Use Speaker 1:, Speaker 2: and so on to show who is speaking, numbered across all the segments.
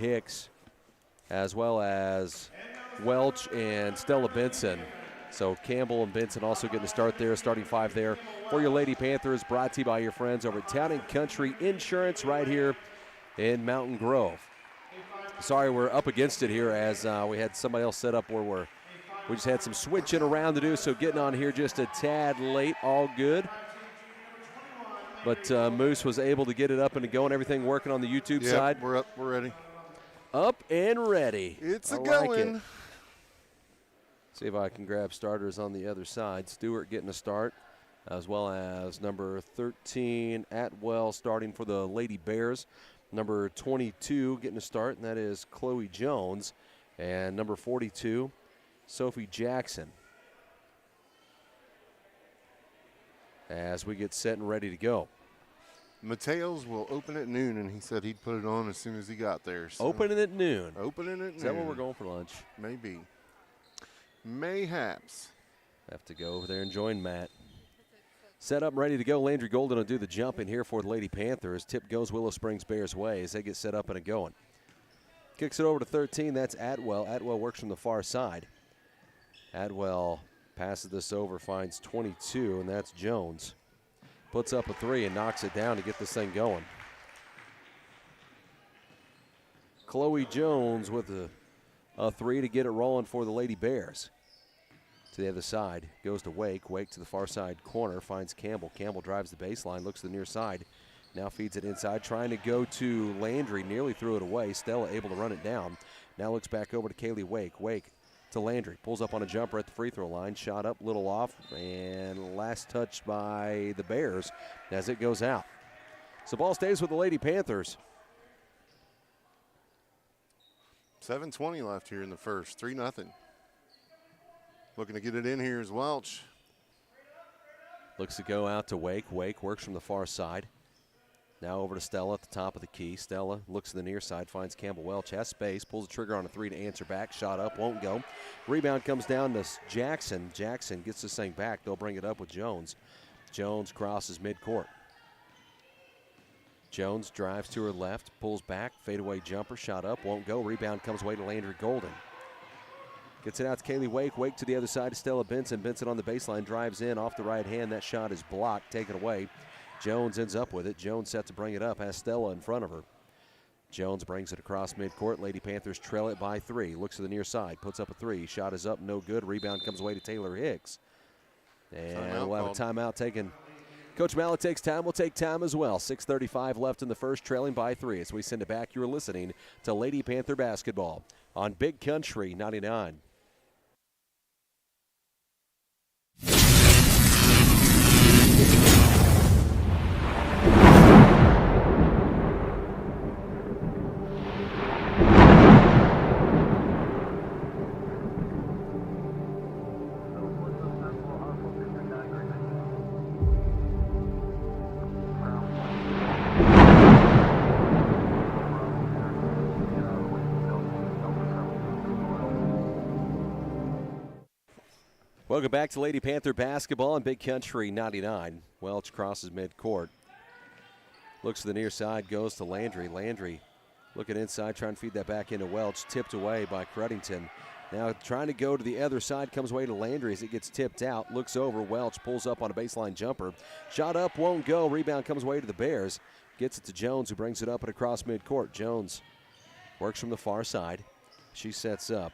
Speaker 1: Hicks, as well as Welch and Stella Benson. So Campbell and Benson also getting the start there, starting 5 there for your Lady Panthers, brought to you by your friends over at Town & Country Insurance right here in Mountain Grove. Sorry, we're up against it here as we had somebody else set up where we just had some switching around to do, so getting on here just a tad late, all good. But Moose was able to get it up and going, everything working on the YouTube side.
Speaker 2: We're up, we're ready.
Speaker 1: Up and ready.
Speaker 2: It's
Speaker 1: I
Speaker 2: a
Speaker 1: like
Speaker 2: going.
Speaker 1: it. See if I can grab starters on the other side. Stewart getting a start, as well as number 13, Atwell, starting for the Lady Bears. Number 22 getting a start, and that is Chloe Jones. And number 42, Sophie Jackson. As we get set and ready to go.
Speaker 2: Mateos will open at noon, and he said he'd put it on as soon as he got there. So.
Speaker 1: Opening at noon.
Speaker 2: Opening at noon.
Speaker 1: Is that where we're going for lunch?
Speaker 2: Maybe. Mayhaps.
Speaker 1: Have to go over there and join Matt. Set up and ready to go. Landry Golden will do the jump in here for the Lady Panthers. Tip goes Willow Springs Bears way as they get set up and a going. Kicks it over to 13. That's Atwell. Atwell works from the far side. Atwell passes this over, finds 22, and that's Jones. Puts up a 3 and knocks it down to get this thing going. Chloe Jones with a 3 to get it rolling for the Lady Bears. To the other side, goes to Wake. Wake to the far side corner, finds Campbell. Campbell drives the baseline, looks to the near side. Now feeds it inside, trying to go to Landry, nearly threw it away. Stella able to run it down. Now looks back over to Kaylee Wake. Wake to Landry, pulls up on a jumper at the free throw line. Shot up, little off, and last touch by the Bears as it goes out. So ball stays with the Lady Panthers.
Speaker 2: 7:20 left here in the first, 3-0. Looking to get it in here is Welch.
Speaker 1: Looks to go out to Wake. Wake works from the far side. Now over to Stella at the top of the key. Stella looks to the near side, finds Campbell Welch, has space, pulls the trigger on a 3 to answer back. Shot up, won't go. Rebound comes down to Jackson. Jackson gets this thing back. They'll bring it up with Jones. Jones crosses midcourt. Jones drives to her left, pulls back, fadeaway jumper, shot up, won't go. Rebound comes away to Landry Golden. Gets it out to Kaylee Wake. Wake to the other side to Stella Benson. Benson on the baseline, drives in off the right hand. That shot is blocked, taken away. Jones ends up with it. Jones set to bring it up, has Stella in front of her. Jones brings it across midcourt. Lady Panthers trail it by 3. Looks to the near side, puts up a 3. Shot is up, no good. Rebound comes away to Taylor Hicks. And we'll have a timeout taken. Coach Mallett takes time. We'll take time as well. 6:35 left in the first, trailing by 3. As we send it back, you're listening to Lady Panther basketball on Big Country 99. Welcome back to Lady Panther basketball on Big Country 99. Welch crosses midcourt. Looks to the near side, goes to Landry. Landry looking inside, trying to feed that back into Welch. Tipped away by Cruddington. Now trying to go to the other side, comes away to Landry as it gets tipped out. Looks over, Welch pulls up on a baseline jumper. Shot up, won't go. Rebound comes away to the Bears. Gets it to Jones, who brings it up and across midcourt. Jones works from the far side. She sets up.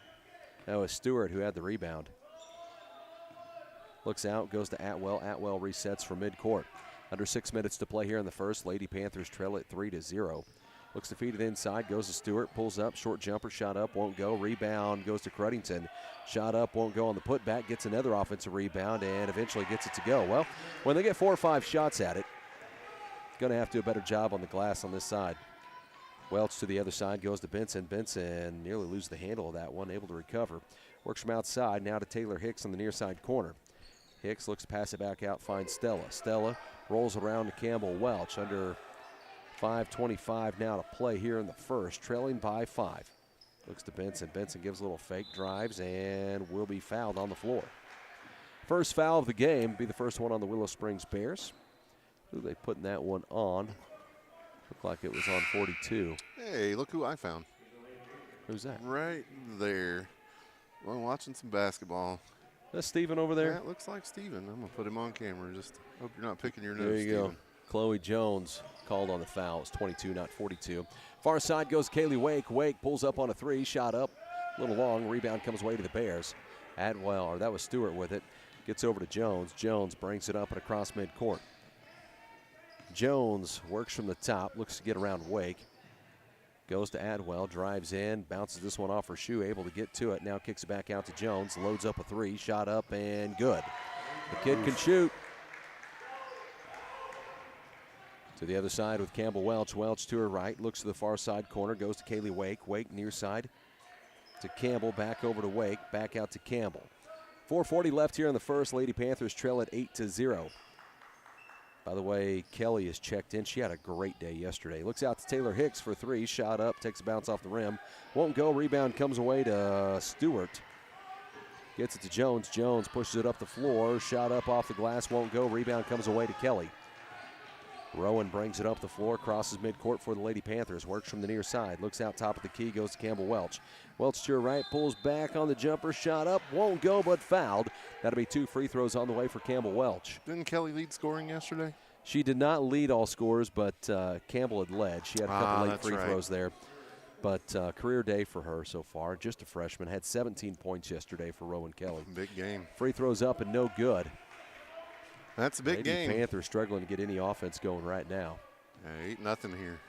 Speaker 1: That was Stewart who had the rebound. Looks out, goes to Atwell. Atwell resets from midcourt. Under 6 minutes to play here in the first. Lady Panthers trail it 3-0. Looks to feed it inside, goes to Stewart, pulls up, short jumper, shot up, won't go. Rebound goes to Cruddington. Shot up, won't go on the putback, gets another offensive rebound, and eventually gets it to go. Well, when they get 4 or 5 shots at it, going to have to do a better job on the glass on this side. Welch to the other side, goes to Benson. Benson nearly loses the handle of that one, able to recover. Works from outside, now to Taylor Hicks on the near side corner. Hicks looks to pass it back out, finds Stella. Stella rolls around to Campbell Welch. Under 5:25 now to play here in the first, trailing by 5. Looks to Benson. Benson gives a little fake, drives, and will be fouled on the floor. First foul of the game, be the first one on the Willow Springs Bears. Who are they putting that one on? Looked like it was on 42.
Speaker 2: Hey, look who I found.
Speaker 1: Who's that?
Speaker 2: Right there. Well, watching some basketball.
Speaker 1: That's Steven over there?
Speaker 2: Yeah, it looks like Steven. I'm going to put him on camera. Just hope you're not picking your nose,
Speaker 1: There you
Speaker 2: Steven.
Speaker 1: go. Chloe Jones called on the foul. It's 22, not 42. Far side goes Kaylee Wake. Wake pulls up on a three. Shot up. A little long. Rebound comes away to the Bears. Atwell, or that was Stewart with it. Gets over to Jones. Jones brings it up and across midcourt. Jones works from the top. Looks to get around Wake. Goes to Adwell, drives in, bounces this one off her shoe, able to get to it. Now kicks it back out to Jones, loads up a three, shot up and good. The kid can shoot. To the other side with Campbell Welch. Welch to her right, looks to the far side corner, goes to Kaylee Wake. Wake near side to Campbell, back over to Wake, back out to Campbell. 4:40 left here in the first. Lady Panthers trail at 8-0. By the way, Kelly is checked in. She had a great day yesterday. Looks out to Taylor Hicks for three. Shot up, takes a bounce off the rim. Won't go. Rebound comes away to Stewart. Gets it to Jones. Jones pushes it up the floor. Shot up off the glass. Won't go. Rebound comes away to Kelly. Rowan brings it up the floor. Crosses midcourt for the Lady Panthers. Works from the near side. Looks out top of the key. Goes to Campbell Welch. Welch to her right. Pulls back on the jumper. Shot up. Won't go, but fouled. That'll be 2 free throws on the way for Campbell Welch.
Speaker 2: Didn't Kelly lead scoring yesterday?
Speaker 1: She did not lead all scorers, but Campbell had led. She had a couple late free throws there. But career day for her so far. Just a freshman. Had 17 points yesterday for Rowan Kelly.
Speaker 2: Big game.
Speaker 1: Free throws up and no good.
Speaker 2: That's a big game.
Speaker 1: Panthers struggling to get any offense going right now.
Speaker 2: 8-0 here.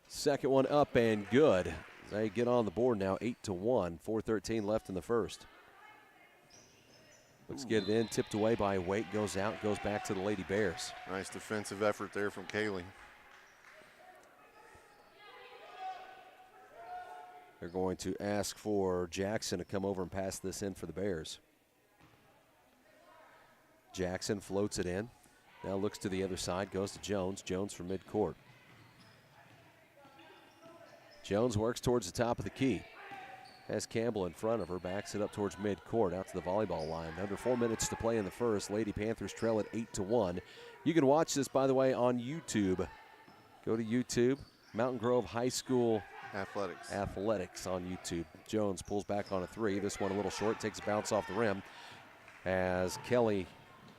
Speaker 1: Second one up and good. They get on the board now, 8-1. 4:13 left in the first. Looks to get it in, tipped away by Wake, goes out, goes back to the Lady Bears.
Speaker 2: Nice defensive effort there from Kaylee.
Speaker 1: They're going to ask for Jackson to come over and pass this in for the Bears. Jackson floats it in. Now looks to the other side, goes to Jones. Jones from midcourt. Jones works towards the top of the key. Has Campbell in front of her, backs it up towards midcourt, out to the volleyball line. Under 4 minutes to play in the first. Lady Panthers trail at 8-1. You can watch this, by the way, on YouTube. Go to YouTube, Mountain Grove High School Athletics on YouTube. Jones pulls back on a three. This one a little short, takes a bounce off the rim. As Kelly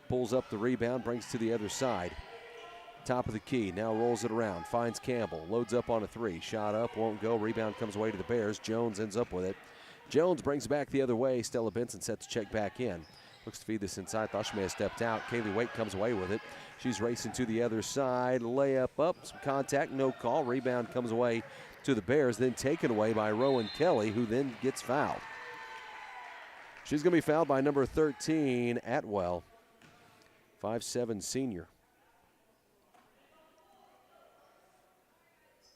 Speaker 1: pulls up the rebound, brings to the other side. Top of the key, now rolls it around, finds Campbell, loads up on a three. Shot up, won't go, rebound comes away to the Bears. Jones ends up with it. Jones brings it back the other way. Stella Benson set to check back in. Looks to feed this inside, thought she may have stepped out. Kaylee Wake comes away with it. She's racing to the other side, layup up, some contact, no call. Rebound comes away to the Bears, then taken away by Rowan Kelly, who then gets fouled. She's going to be fouled by number 13, Atwell, 5'7" senior.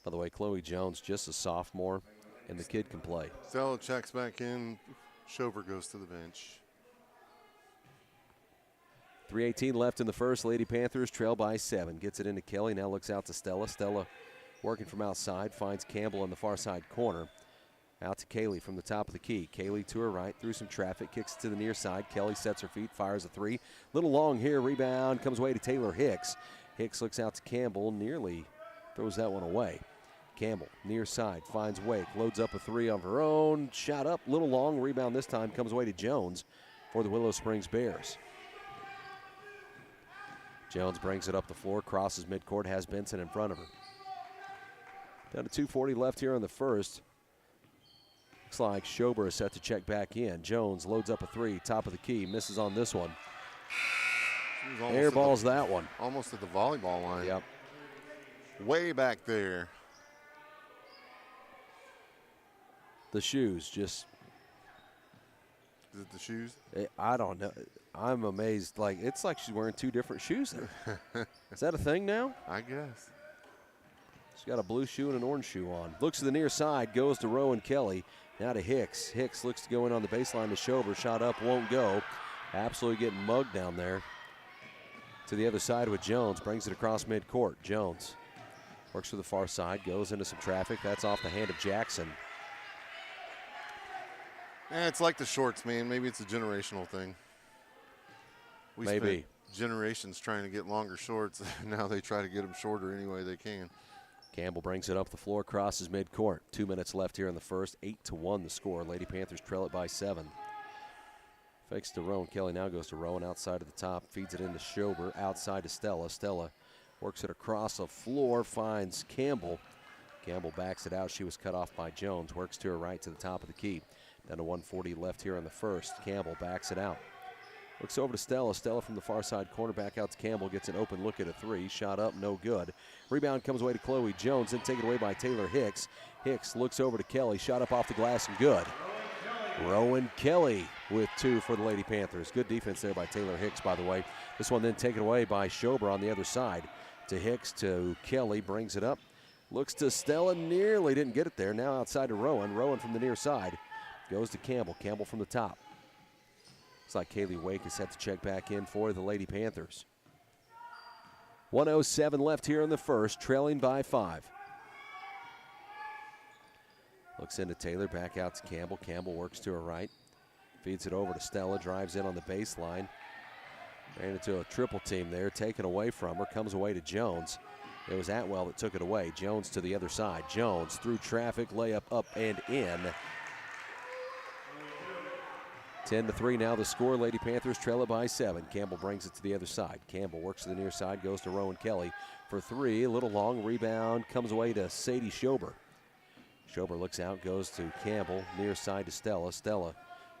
Speaker 1: By the way, Chloe Jones, just a sophomore, and the kid can play.
Speaker 2: Stella checks back in. Shover goes to the bench.
Speaker 1: 3:18 left in the first. Lady Panthers trail by 7. Gets it into Kelly, now looks out to Stella. Stella working from outside, finds Campbell in the far side corner. Out to Kaylee from the top of the key. Kaylee to her right, through some traffic, kicks it to the near side. Kelly sets her feet, fires a three. Little long here, rebound comes away to Taylor Hicks. Hicks looks out to Campbell, nearly throws that one away. Campbell, near side, finds Wake, loads up a three of her own. Shot up, little long, rebound this time comes away to Jones for the Willow Springs Bears. Jones brings it up the floor, crosses midcourt, has Benson in front of her. Down to 2:40 left here in the first. Looks like Schober is set to check back in. Jones loads up a three, top of the key, misses on this one. Airballs that one.
Speaker 2: Almost at the volleyball line.
Speaker 1: Yep.
Speaker 2: Way back there.
Speaker 1: The shoes just.
Speaker 2: Is it the shoes?
Speaker 1: I don't know. I'm amazed. Like, it's like she's wearing two different shoes there. Is that a thing now?
Speaker 2: I guess.
Speaker 1: She's got a blue shoe and an orange shoe on. Looks to the near side, goes to Rowan Kelly. Now to Hicks. Hicks looks to go in on the baseline to Schober. Shot up, won't go. Absolutely getting mugged down there. To the other side with Jones. Brings it across midcourt. Jones works to the far side, goes into some traffic. That's off the hand of Jackson.
Speaker 2: It's like the shorts, man. Maybe it's a generational thing. We
Speaker 1: Maybe.
Speaker 2: spent generations trying to get longer shorts. Now they try to get them shorter any way they can.
Speaker 1: Campbell brings it up the floor, crosses midcourt. 2 minutes left here in the first. 8-1 the score. Lady Panthers trail it by 7. Fakes to Rowan. Kelly now goes to Rowan outside of the top. Feeds it into Schober. Outside to Stella. Stella works it across the floor. Finds Campbell. Campbell backs it out. She was cut off by Jones. Works to her right to the top of the key. Down to 1:40 left here in the first. Campbell backs it out. Looks over to Stella. Stella from the far side corner. Back out to Campbell. Gets an open look at a 3. Shot up. No good. Rebound comes away to Chloe Jones. Then taken away by Taylor Hicks. Hicks looks over to Kelly. Shot up off the glass and good. Rowan Kelly with 2 for the Lady Panthers. Good defense there by Taylor Hicks, by the way. This one then taken away by Schober on the other side. To Hicks, to Kelly. Brings it up. Looks to Stella. Nearly didn't get it there. Now outside to Rowan. Rowan from the near side. Goes to Campbell. Campbell from the top. Looks like Kaylee Wake has had to check back in for the Lady Panthers. 1:07 left here in the first, trailing by 5. Looks into Taylor, back out to Campbell. Campbell works to her right. Feeds it over to Stella, drives in on the baseline. Ran into a triple team there, taken away from her, comes away to Jones. It was Atwell that took it away. Jones to the other side. Jones through traffic, layup up and in. 10-3 now the score. Lady Panthers trail it by 7. Campbell brings it to the other side. Campbell works to the near side, goes to Rowan Kelly for 3. A little long rebound, comes away to Sadie Schober. Schober looks out, goes to Campbell, near side to Stella. Stella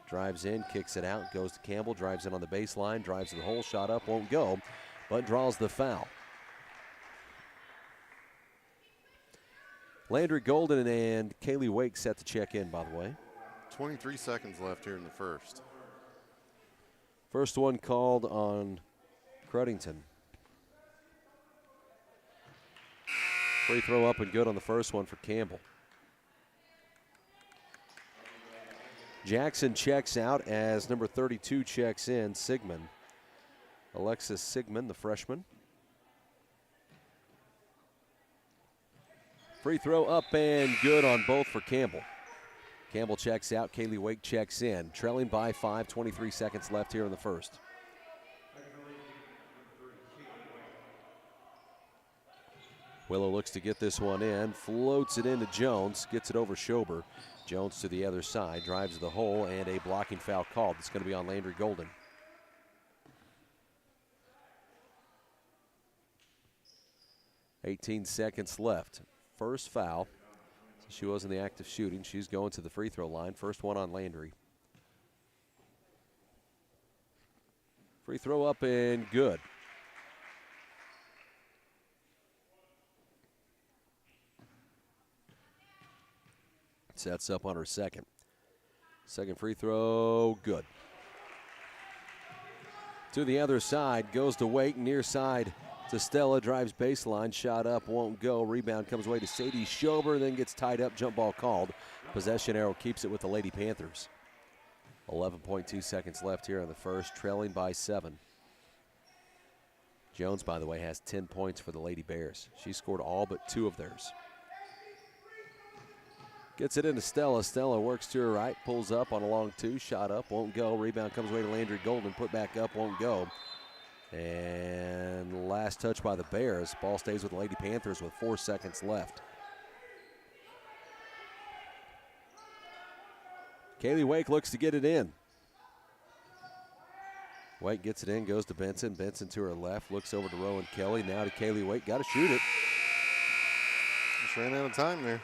Speaker 1: drives in, kicks it out, goes to Campbell, drives in on the baseline, drives to the hole, shot up, won't go, but draws the foul. Landry Golden and Kaylee Wake set to check in, by the way.
Speaker 2: 23 seconds left here in the first.
Speaker 1: First one called on Cruddington. Free throw up and good on the first one for Campbell. Jackson checks out as number 32 checks in, Sigmund. Alexis Sigmund, the freshman. Free throw up and good on both for Campbell. Campbell checks out, Kaylee Wake checks in. Trailing by 5, 23 seconds left here in the first. Willow looks to get this one in, floats it into Jones, gets it over Schober. Jones to the other side, drives to the hole, and a blocking foul called. It's going to be on Landry Golden. .18 seconds left. First foul. She was in the act of shooting. She's going to the free throw line. First one on Landry. Free throw up and good. Sets up on her second. Second free throw, good. To the other side, goes to Wake, near side to Stella, drives baseline, shot up, won't go. Rebound comes away to Sadie Schober, then gets tied up, jump ball called. Possession arrow keeps it with the Lady Panthers. 11.2 seconds left here in the first, trailing by 7. Jones, by the way, has 10 points for the Lady Bears. She scored all but 2 of theirs. Gets it into Stella. Stella works to her right, pulls up on a long 2, shot up, won't go. Rebound comes away to Landry Golden, put back up, won't go. And last touch by the Bears. Ball stays with the Lady Panthers with 4 seconds left. Kaylee Wake looks to get it in. Wake gets it in, goes to Benson. Benson to her left, looks over to Rowan Kelly. Now to Kaylee Wake, got to shoot it.
Speaker 2: Just ran out of time there.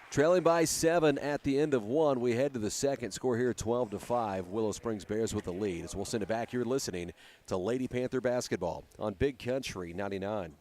Speaker 1: Trailing by 7 at the end of 1. We head to the second. Score here 12-5. Willow Springs Bears with the lead. As we'll send it back, you're listening to Lady Panther basketball on Big Country 99.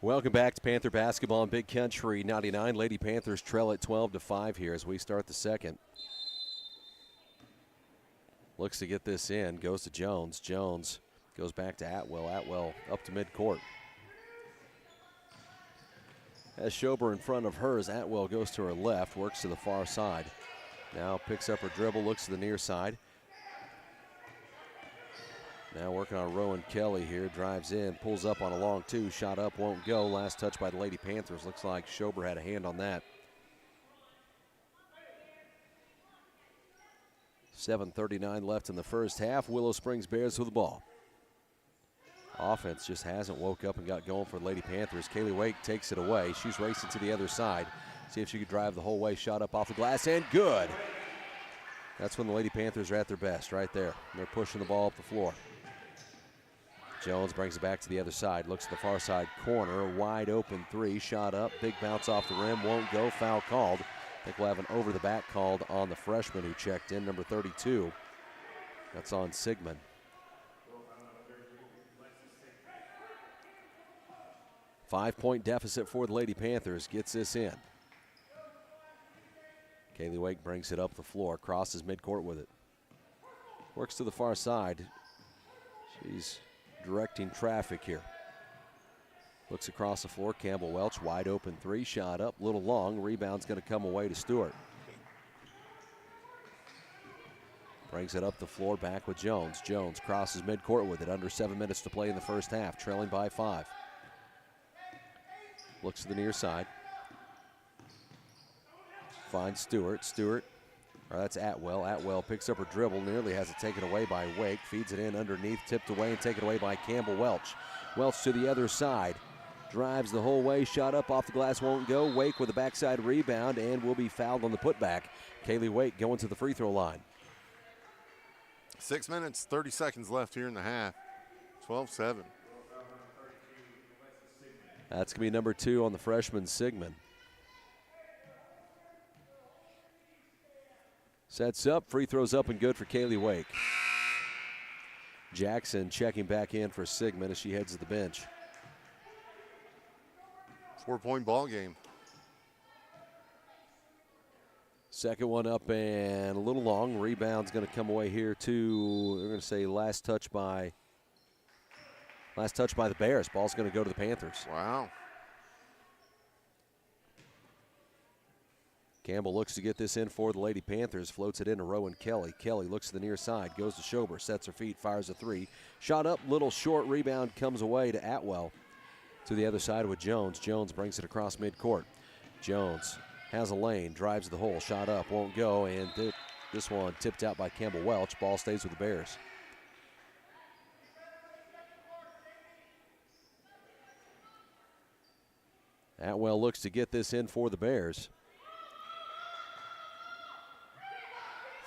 Speaker 1: Welcome back to Panther basketball on Big Country 99. Lady Panthers trail at 12-5 here as we start the second. Looks to get this in, goes to Jones. Jones goes back to Atwell. Atwell up to midcourt. Has Schober in front of hers. Atwell goes to her left, works to the far side. Now picks up her dribble, looks to the near side. Now working on Rowan Kelly here, drives in, pulls up on a long two, shot up, won't go. Last touch by the Lady Panthers. Looks like Schober had a hand on that. 7:39 left in the first half. Willow Springs Bears with the ball. Offense just hasn't woke up and got going for the Lady Panthers. Kaylee Wake takes it away. She's racing to the other side. See if she could drive the whole way. Shot up off the glass and good. That's when the Lady Panthers are at their best, right there. They're pushing the ball up the floor. Jones brings it back to the other side. Looks at the far side corner. Wide open three. Shot up. Big bounce off the rim. Won't go. Foul called. I think we'll have an over the back called on the freshman who checked in, number 32. That's on Sigmund. Five-point deficit for the Lady Panthers. Gets this in. Kaylee Wake brings it up the floor. Crosses midcourt with it. Works to the far side. She's directing traffic here. Looks across the floor. Campbell Welch, wide open three. Shot up, little long. Rebound's going to come away to Stewart. Brings it up the floor, back with Jones. Jones crosses midcourt with it. Under 7 minutes to play in the first half. Trailing by 5. Looks to the near side. Finds Stewart. That's Atwell. Atwell picks up her dribble, nearly has it taken away by Wake. Feeds it in underneath, tipped away and taken away by Campbell Welch. Welch to the other side. Drives the whole way, shot up off the glass, won't go. Wake with a backside rebound and will be fouled on the putback. Kaylee Wake going to the free throw line.
Speaker 2: 6 minutes, 30 seconds left here in the half. 12-7.
Speaker 1: That's going to be number 2 on the freshman, Sigmund. Sets up, free throws up and good for Kaylee Wake. Jackson checking back in for Sigmund as she heads to the bench.
Speaker 2: 4-point ball game.
Speaker 1: Second one up and a little long. Rebound's going to come away here to, they're going to say last touch by the Bears. Ball's going to go to the Panthers.
Speaker 2: Wow.
Speaker 1: Campbell looks to get this in for the Lady Panthers. Floats it into Rowan Kelly. Kelly looks to the near side. Goes to Schober. Sets her feet. Fires a three. Shot up. Little short rebound comes away to Atwell. To the other side with Jones. Jones brings it across midcourt. Jones has a lane. Drives the hole. Shot up. Won't go. And this one tipped out by Campbell Welch. Ball stays with the Bears. Atwell looks to get this in for the Bears.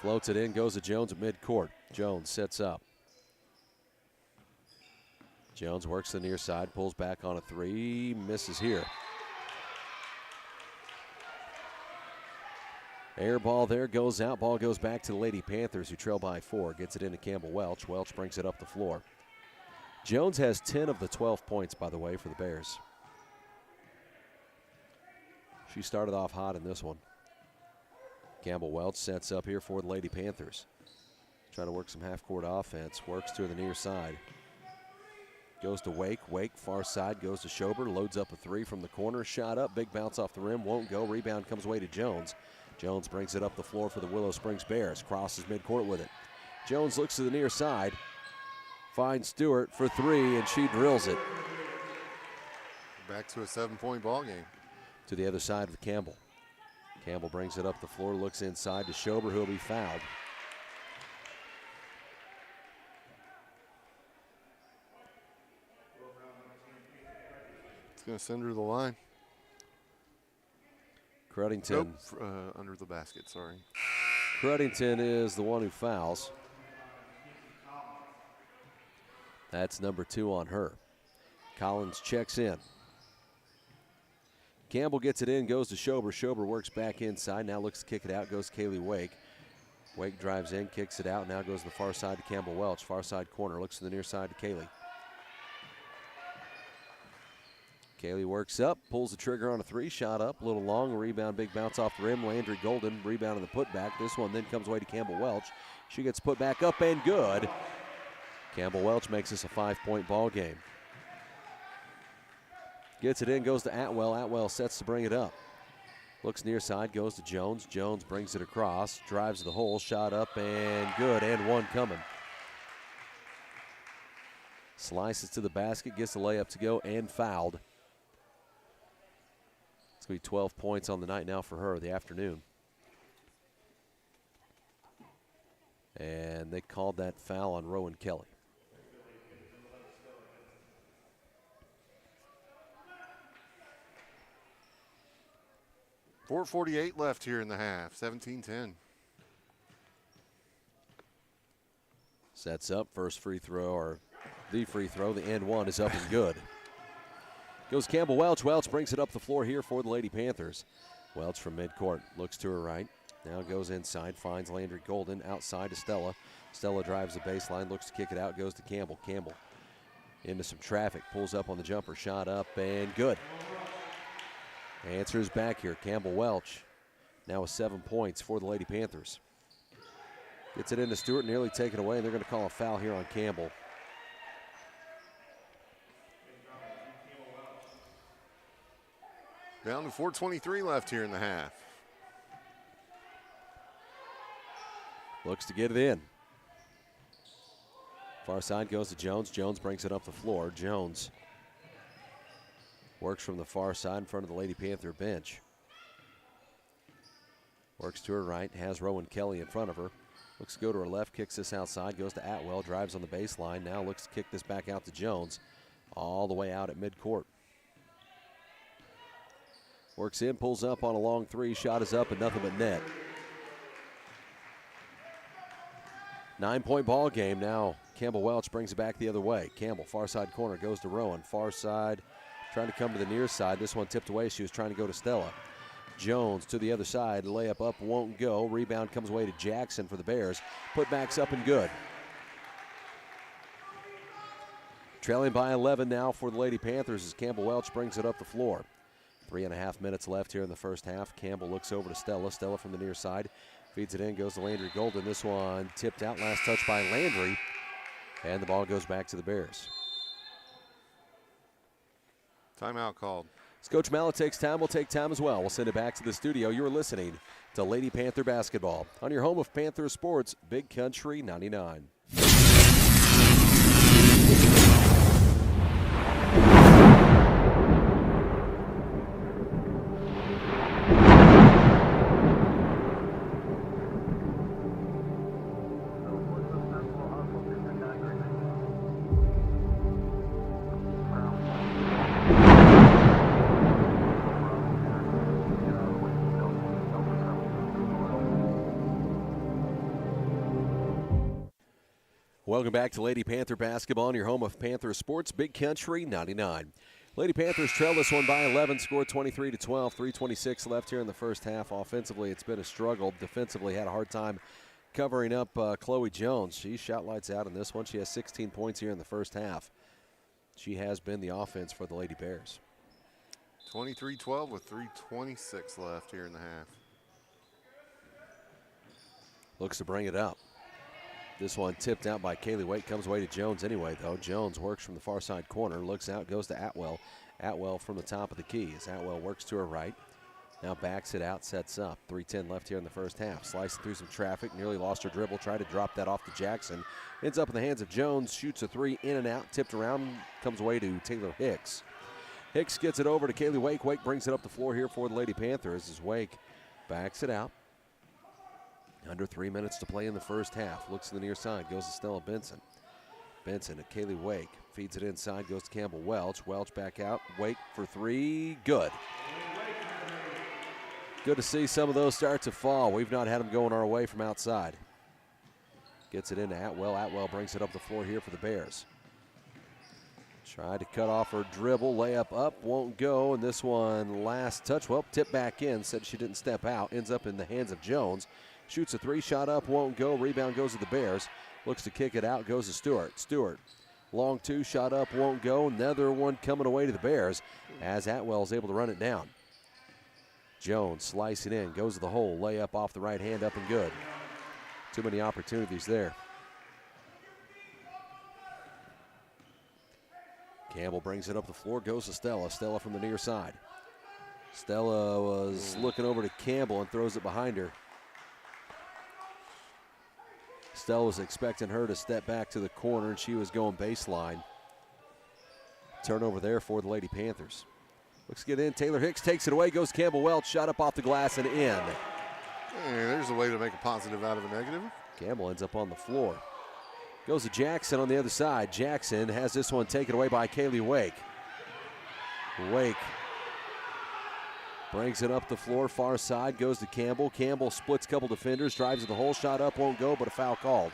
Speaker 1: Floats it in, goes to Jones at midcourt. Jones sets up. Jones works the near side, pulls back on a three, misses here. Air ball there, goes out. Ball goes back to the Lady Panthers, who trail by 4. Gets it into Campbell Welch. Welch brings it up the floor. Jones has 10 of the 12 points, by the way, for the Bears. She started off hot in this one. Campbell Welch sets up here for the Lady Panthers. Trying to work some half-court offense. Works to the near side. Goes to Wake. Wake, far side, goes to Schober. Loads up a three from the corner. Shot up. Big bounce off the rim. Won't go. Rebound comes away to Jones. Jones brings it up the floor for the Willow Springs Bears. Crosses midcourt with it. Jones looks to the near side. Finds Stewart for three, and she drills it.
Speaker 2: Back to a 7-point ball game.
Speaker 1: To the other side of Campbell. Campbell brings it up the floor, looks inside to Schober, who'll be fouled.
Speaker 2: It's going to send her to the line.
Speaker 1: Cruddington.
Speaker 2: Nope, under the basket, sorry.
Speaker 1: Cruddington is the one who fouls. That's number 2 on her. Collins checks in. Campbell gets it in, goes to Schober. Schober works back inside, now looks to kick it out, goes Kaylee Wake. Wake drives in, kicks it out, now goes to the far side to Campbell Welch. Far side corner, looks to the near side to Kaylee. Kaylee works up, pulls the trigger on a three, shot up, a little long, rebound, big bounce off the rim. Landry Golden, rebound on the putback. This one then comes away to Campbell Welch. She gets put back up and good. Campbell Welch makes this a 5-point ball game. Gets it in, goes to Atwell. Atwell sets to bring it up. Looks near side, goes to Jones. Jones brings it across, drives to the hole, shot up and good, and one coming. Slices to the basket, gets the layup to go, and fouled. It's going to be 12 points on the night now for her, the afternoon. And they called that foul on Rowan Kelly.
Speaker 2: .448 left here in the half, 17-10.
Speaker 1: Sets up, first free throw, or the free throw, the and one is up and good. Goes Campbell Welch. Welch brings it up the floor here for the Lady Panthers. Welch from midcourt, looks to her right. Now goes inside, finds Landry Golden, outside to Stella. Stella drives the baseline, looks to kick it out, goes to Campbell. Campbell into some traffic, pulls up on the jumper, shot up and good. Answers back here, Campbell Welch. Now with 7 points for the Lady Panthers. Gets it into Stewart, nearly taken away, and they're going to call a foul here on Campbell.
Speaker 2: Down to 4:23 left here in the half.
Speaker 1: Looks to get it in. Far side goes to Jones. Jones brings it up the floor. Jones works from the far side in front of the Lady Panther bench. Works to her right, has Rowan Kelly in front of her. Looks to go to her left, kicks this outside, goes to Atwell, drives on the baseline. Now looks to kick this back out to Jones, all the way out at midcourt. Works in, pulls up on a long three, shot is up and nothing but net. 9-point ball game now. Campbell Welch brings it back the other way. Campbell, far side corner, goes to Rowan. Far side, trying to come to the near side. This one tipped away. She was trying to go to Stella. Jones to the other side. Layup up won't go. Rebound comes away to Jackson for the Bears. Putback's up and good. Trailing by 11 now for the Lady Panthers as Campbell Welch brings it up the floor. 3.5 minutes left here in the first half. Campbell looks over to Stella. Stella from the near side. Feeds it in, goes to Landry Golden. This one tipped out, last touch by Landry. And the ball goes back to the Bears.
Speaker 2: Timeout called.
Speaker 1: As Coach Mallet takes time, we'll take time as well. We'll send it back to the studio. You're listening to Lady Panther Basketball on your home of Panther Sports, Big Country 99. Welcome back to Lady Panther Basketball on your home of Panther Sports, Big Country 99. Lady Panthers trail this one by 11, scored 23-12, 3:26 left here in the first half. Offensively, it's been a struggle. Defensively, had a hard time covering up Chloe Jones. She shot lights out in this one. She has 16 points here in the first half. She has been the offense for the Lady Bears.
Speaker 2: 23-12 with 3:26 left here in the half.
Speaker 1: Looks to bring it up. This one tipped out by Kaylee Waite, comes away to Jones anyway, though. Jones works from the far side corner, looks out, goes to Atwell. Atwell from the top of the key as Atwell works to her right. Now backs it out, sets up. 3:10 left here in the first half. Slicing through some traffic, nearly lost her dribble, tried to drop that off to Jackson. Ends up in the hands of Jones, shoots a three, in and out, tipped around, comes away to Taylor Hicks. Hicks gets it over to Kaylee Wake. Wake brings it up the floor here for the Lady Panthers as Wake backs it out. Under 3 minutes to play in the first half. Looks to the near side, goes to Stella Benson. Benson to Kaylee Wake. Feeds it inside, goes to Campbell Welch. Welch back out. Wake for three. Good. Good to see some of those start to fall. We've not had them going our way from outside. Gets it into Atwell. Atwell brings it up the floor here for the Bears. Tried to cut off her dribble. Layup up, won't go. And this one, last touch. Well, tipped back in. Said she didn't step out. Ends up in the hands of Jones. Shoots a three, shot up, won't go. Rebound goes to the Bears. Looks to kick it out, goes to Stewart. Stewart Long two, shot up, won't go. Another one coming away to the Bears as Atwell is able to run it down. Jones slicing in, goes to the hole, layup off the right hand, up and good. Too many opportunities there. Campbell brings it up the floor, goes to Stella. Stella from the near side. Stella was looking over to Campbell and throws it behind her. Stella was expecting her to step back to the corner, and she was going baseline. Turnover there for the Lady Panthers. Looks to get in. Taylor Hicks takes it away, goes Campbell Welch, shot up off the glass and in.
Speaker 2: Hey, there's a way to make a positive out of a negative.
Speaker 1: Campbell ends up on the floor. Goes to Jackson on the other side. Jackson has this one taken away by Kaylee Wake. Wake brings it up the floor, far side, goes to Campbell. Campbell splits a couple defenders, drives to the hole, shot up, won't go, but a foul called.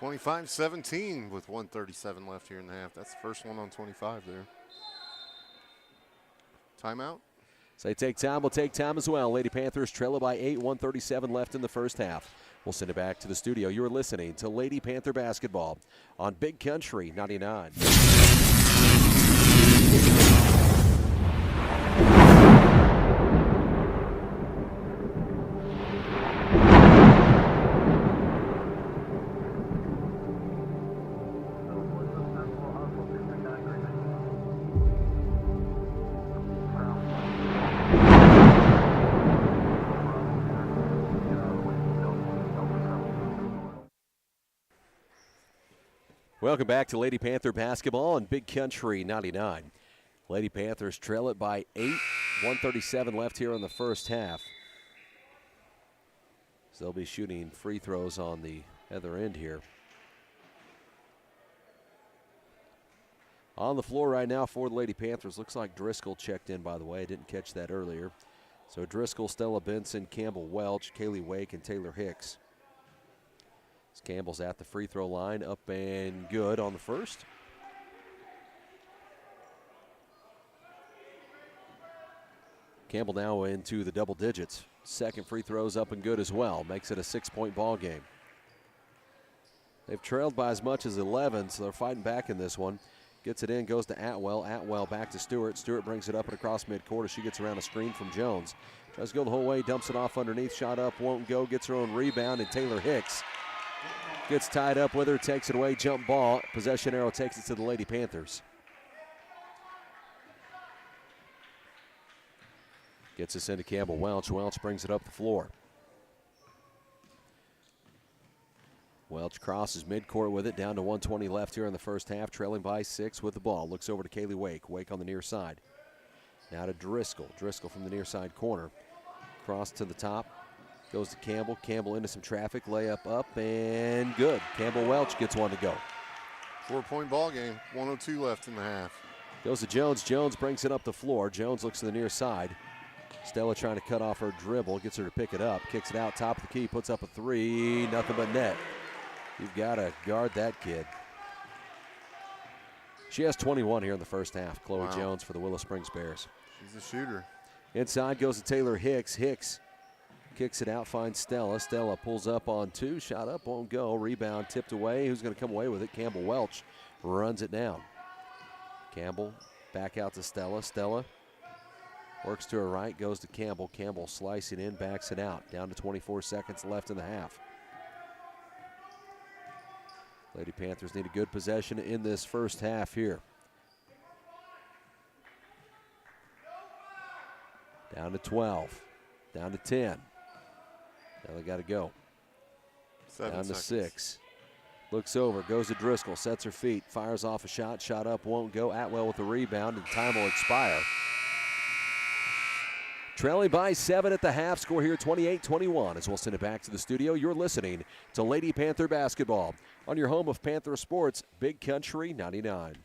Speaker 2: (25-17) with 1:37 left here in the half. That's the first one on 25 there. Timeout.
Speaker 1: So they take time. We'll take time as well. Lady Panthers trail it by 8, 1:37 left in the first half. We'll send it back to the studio. You're listening to Lady Panther basketball on Big Country 99. Welcome back to Lady Panther basketball on Big Country 99. Lady Panthers trail it by 8, 1:37 left here in the first half. So they'll be shooting free throws on the other end here. On the floor right now for the Lady Panthers, looks like Driscoll checked in, by the way. I didn't catch that earlier. So Driscoll, Stella Benson, Campbell Welch, Kaylee Wake, and Taylor Hicks. Campbell's at the free throw line, up and good on the first. Campbell now into the double digits. Second free throw's up and good as well. Makes it a 6-point ball game. They've trailed by as much as 11, so they're fighting back in this one. Gets it in, goes to Atwell. Atwell back to Stewart. Stewart brings it up and across midcourt as she gets around a screen from Jones. Tries to go the whole way, dumps it off underneath. Shot up, won't go. Gets her own rebound, and Taylor Hicks gets tied up with her, takes it away, jump ball. Possession arrow takes it to the Lady Panthers. Gets us into Campbell Welch. Welch brings it up the floor. Welch crosses midcourt with it, down to 1:20 left here in the first half, trailing by 6 with the ball. Looks over to Kaylee Wake. Wake on the near side. Now to Driscoll. Driscoll from the near side corner. Cross to the top. Goes to Campbell. Campbell into some traffic. Layup up and good. Campbell Welch gets one to go.
Speaker 2: 4-point ball game. 1:02 left in the half.
Speaker 1: Goes to Jones. Jones brings it up the floor. Jones looks to the near side. Stella trying to cut off her dribble. Gets her to pick it up. Kicks it out. Top of the key. Puts up a three. Nothing but net. You've got to guard that kid. She has 21 here in the first half. Chloe Jones for the Willow Springs Bears.
Speaker 2: She's a shooter.
Speaker 1: Inside goes to Taylor Hicks. Hicks kicks it out, finds Stella. Stella pulls up on 2. Shot up, won't go. Rebound tipped away. Who's going to come away with it? Campbell Welch runs it down. Campbell back out to Stella. Stella works to her right, goes to Campbell. Campbell slicing in, backs it out. Down to 24 seconds left in the half. Lady Panthers need a good possession in this first half here. Down to 12. Down to 10. Now they got to go.
Speaker 2: 7
Speaker 1: down to
Speaker 2: seconds.
Speaker 1: 6. Looks over, goes to Driscoll, sets her feet, fires off a shot. Shot up, won't go. Atwell with the rebound, and time will expire. Trailing by 7 at the half. Score here 28-21 as we'll send it back to the studio. You're listening to Lady Panther basketball on your home of Panther Sports, Big Country 99.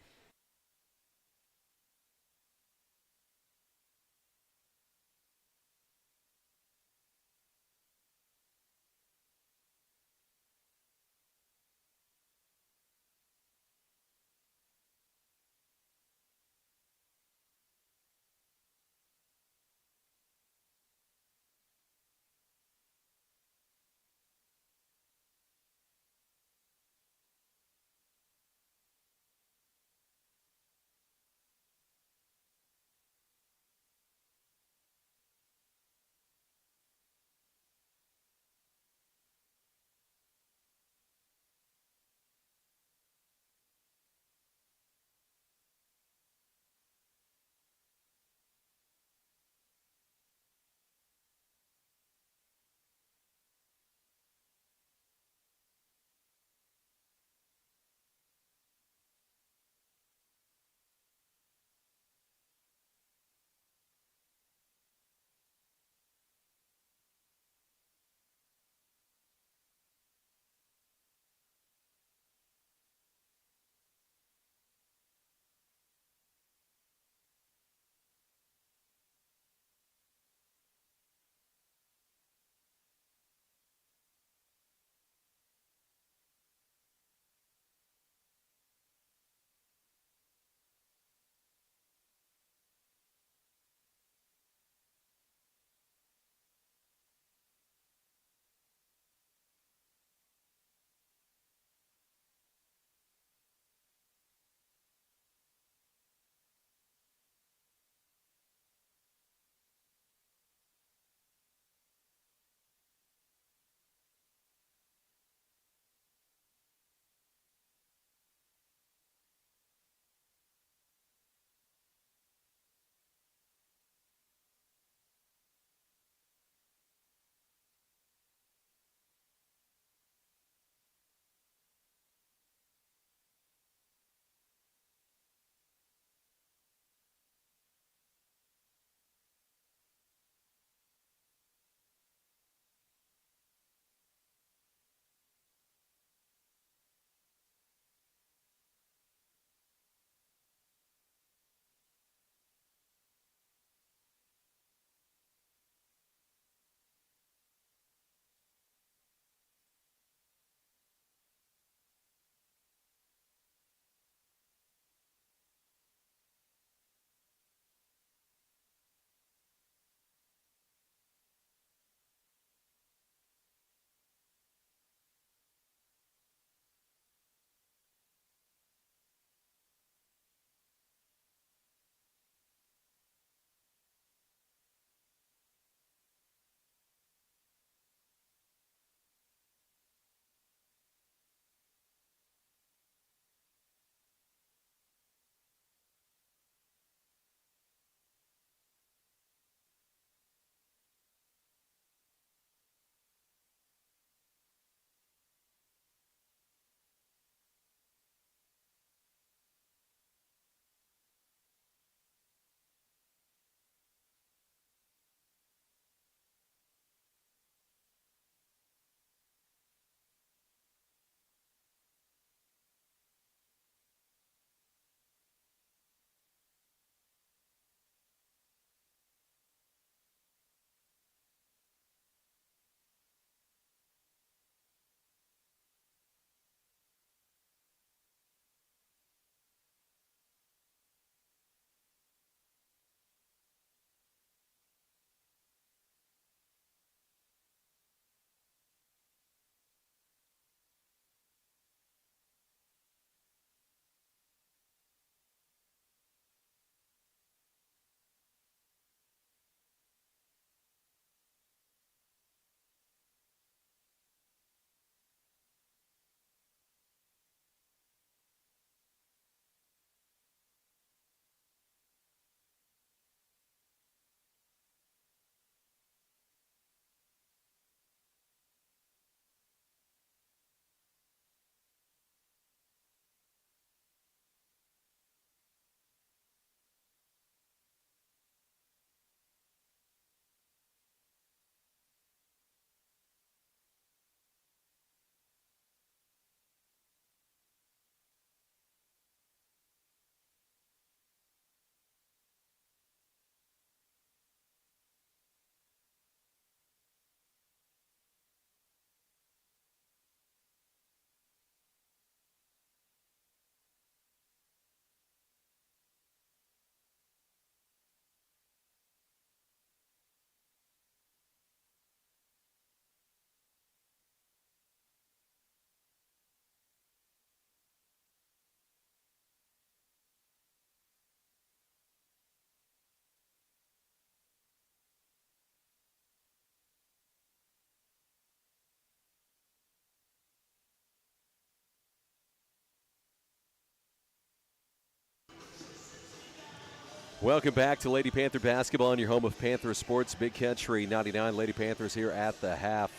Speaker 1: Welcome back to Lady Panther basketball on your home of Panther Sports, Big Country 99. Lady Panthers here at the half.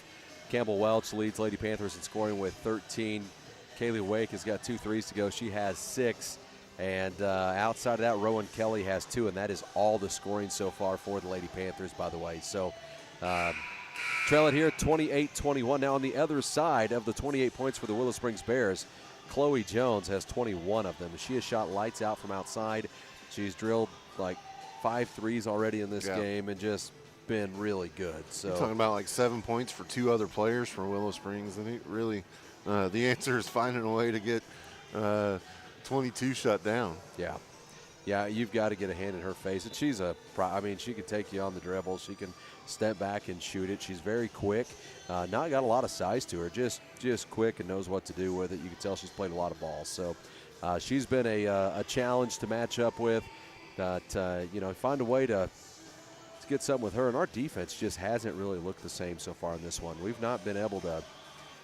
Speaker 1: Campbell Welch leads Lady Panthers in scoring with 13. Kaylee Wake has got 2 threes to go. She has 6. And outside of that, Rowan Kelly has 2, and that is all the scoring so far for the Lady Panthers, by the way. So trail it here 28-21. Now on the other side of the 28 points for the Willow Springs Bears, Chloe Jones has 21 of them. She has shot lights out from outside. She's drilled like 5 threes already in this game and just been really good. So
Speaker 2: you're talking about like 7 points for 2 other players from Willow Springs. And it really, the answer is finding a way to get 22 shut down.
Speaker 1: Yeah, you've got to get a hand in her face. And she's she can take you on the dribble. She can step back and shoot it. She's very quick. Not got a lot of size to her. Just quick and knows what to do with it. You can tell she's played a lot of ball. So she's been a challenge to match up with. But, find a way to get something with her. And our defense just hasn't really looked the same so far in this one. We've not been able to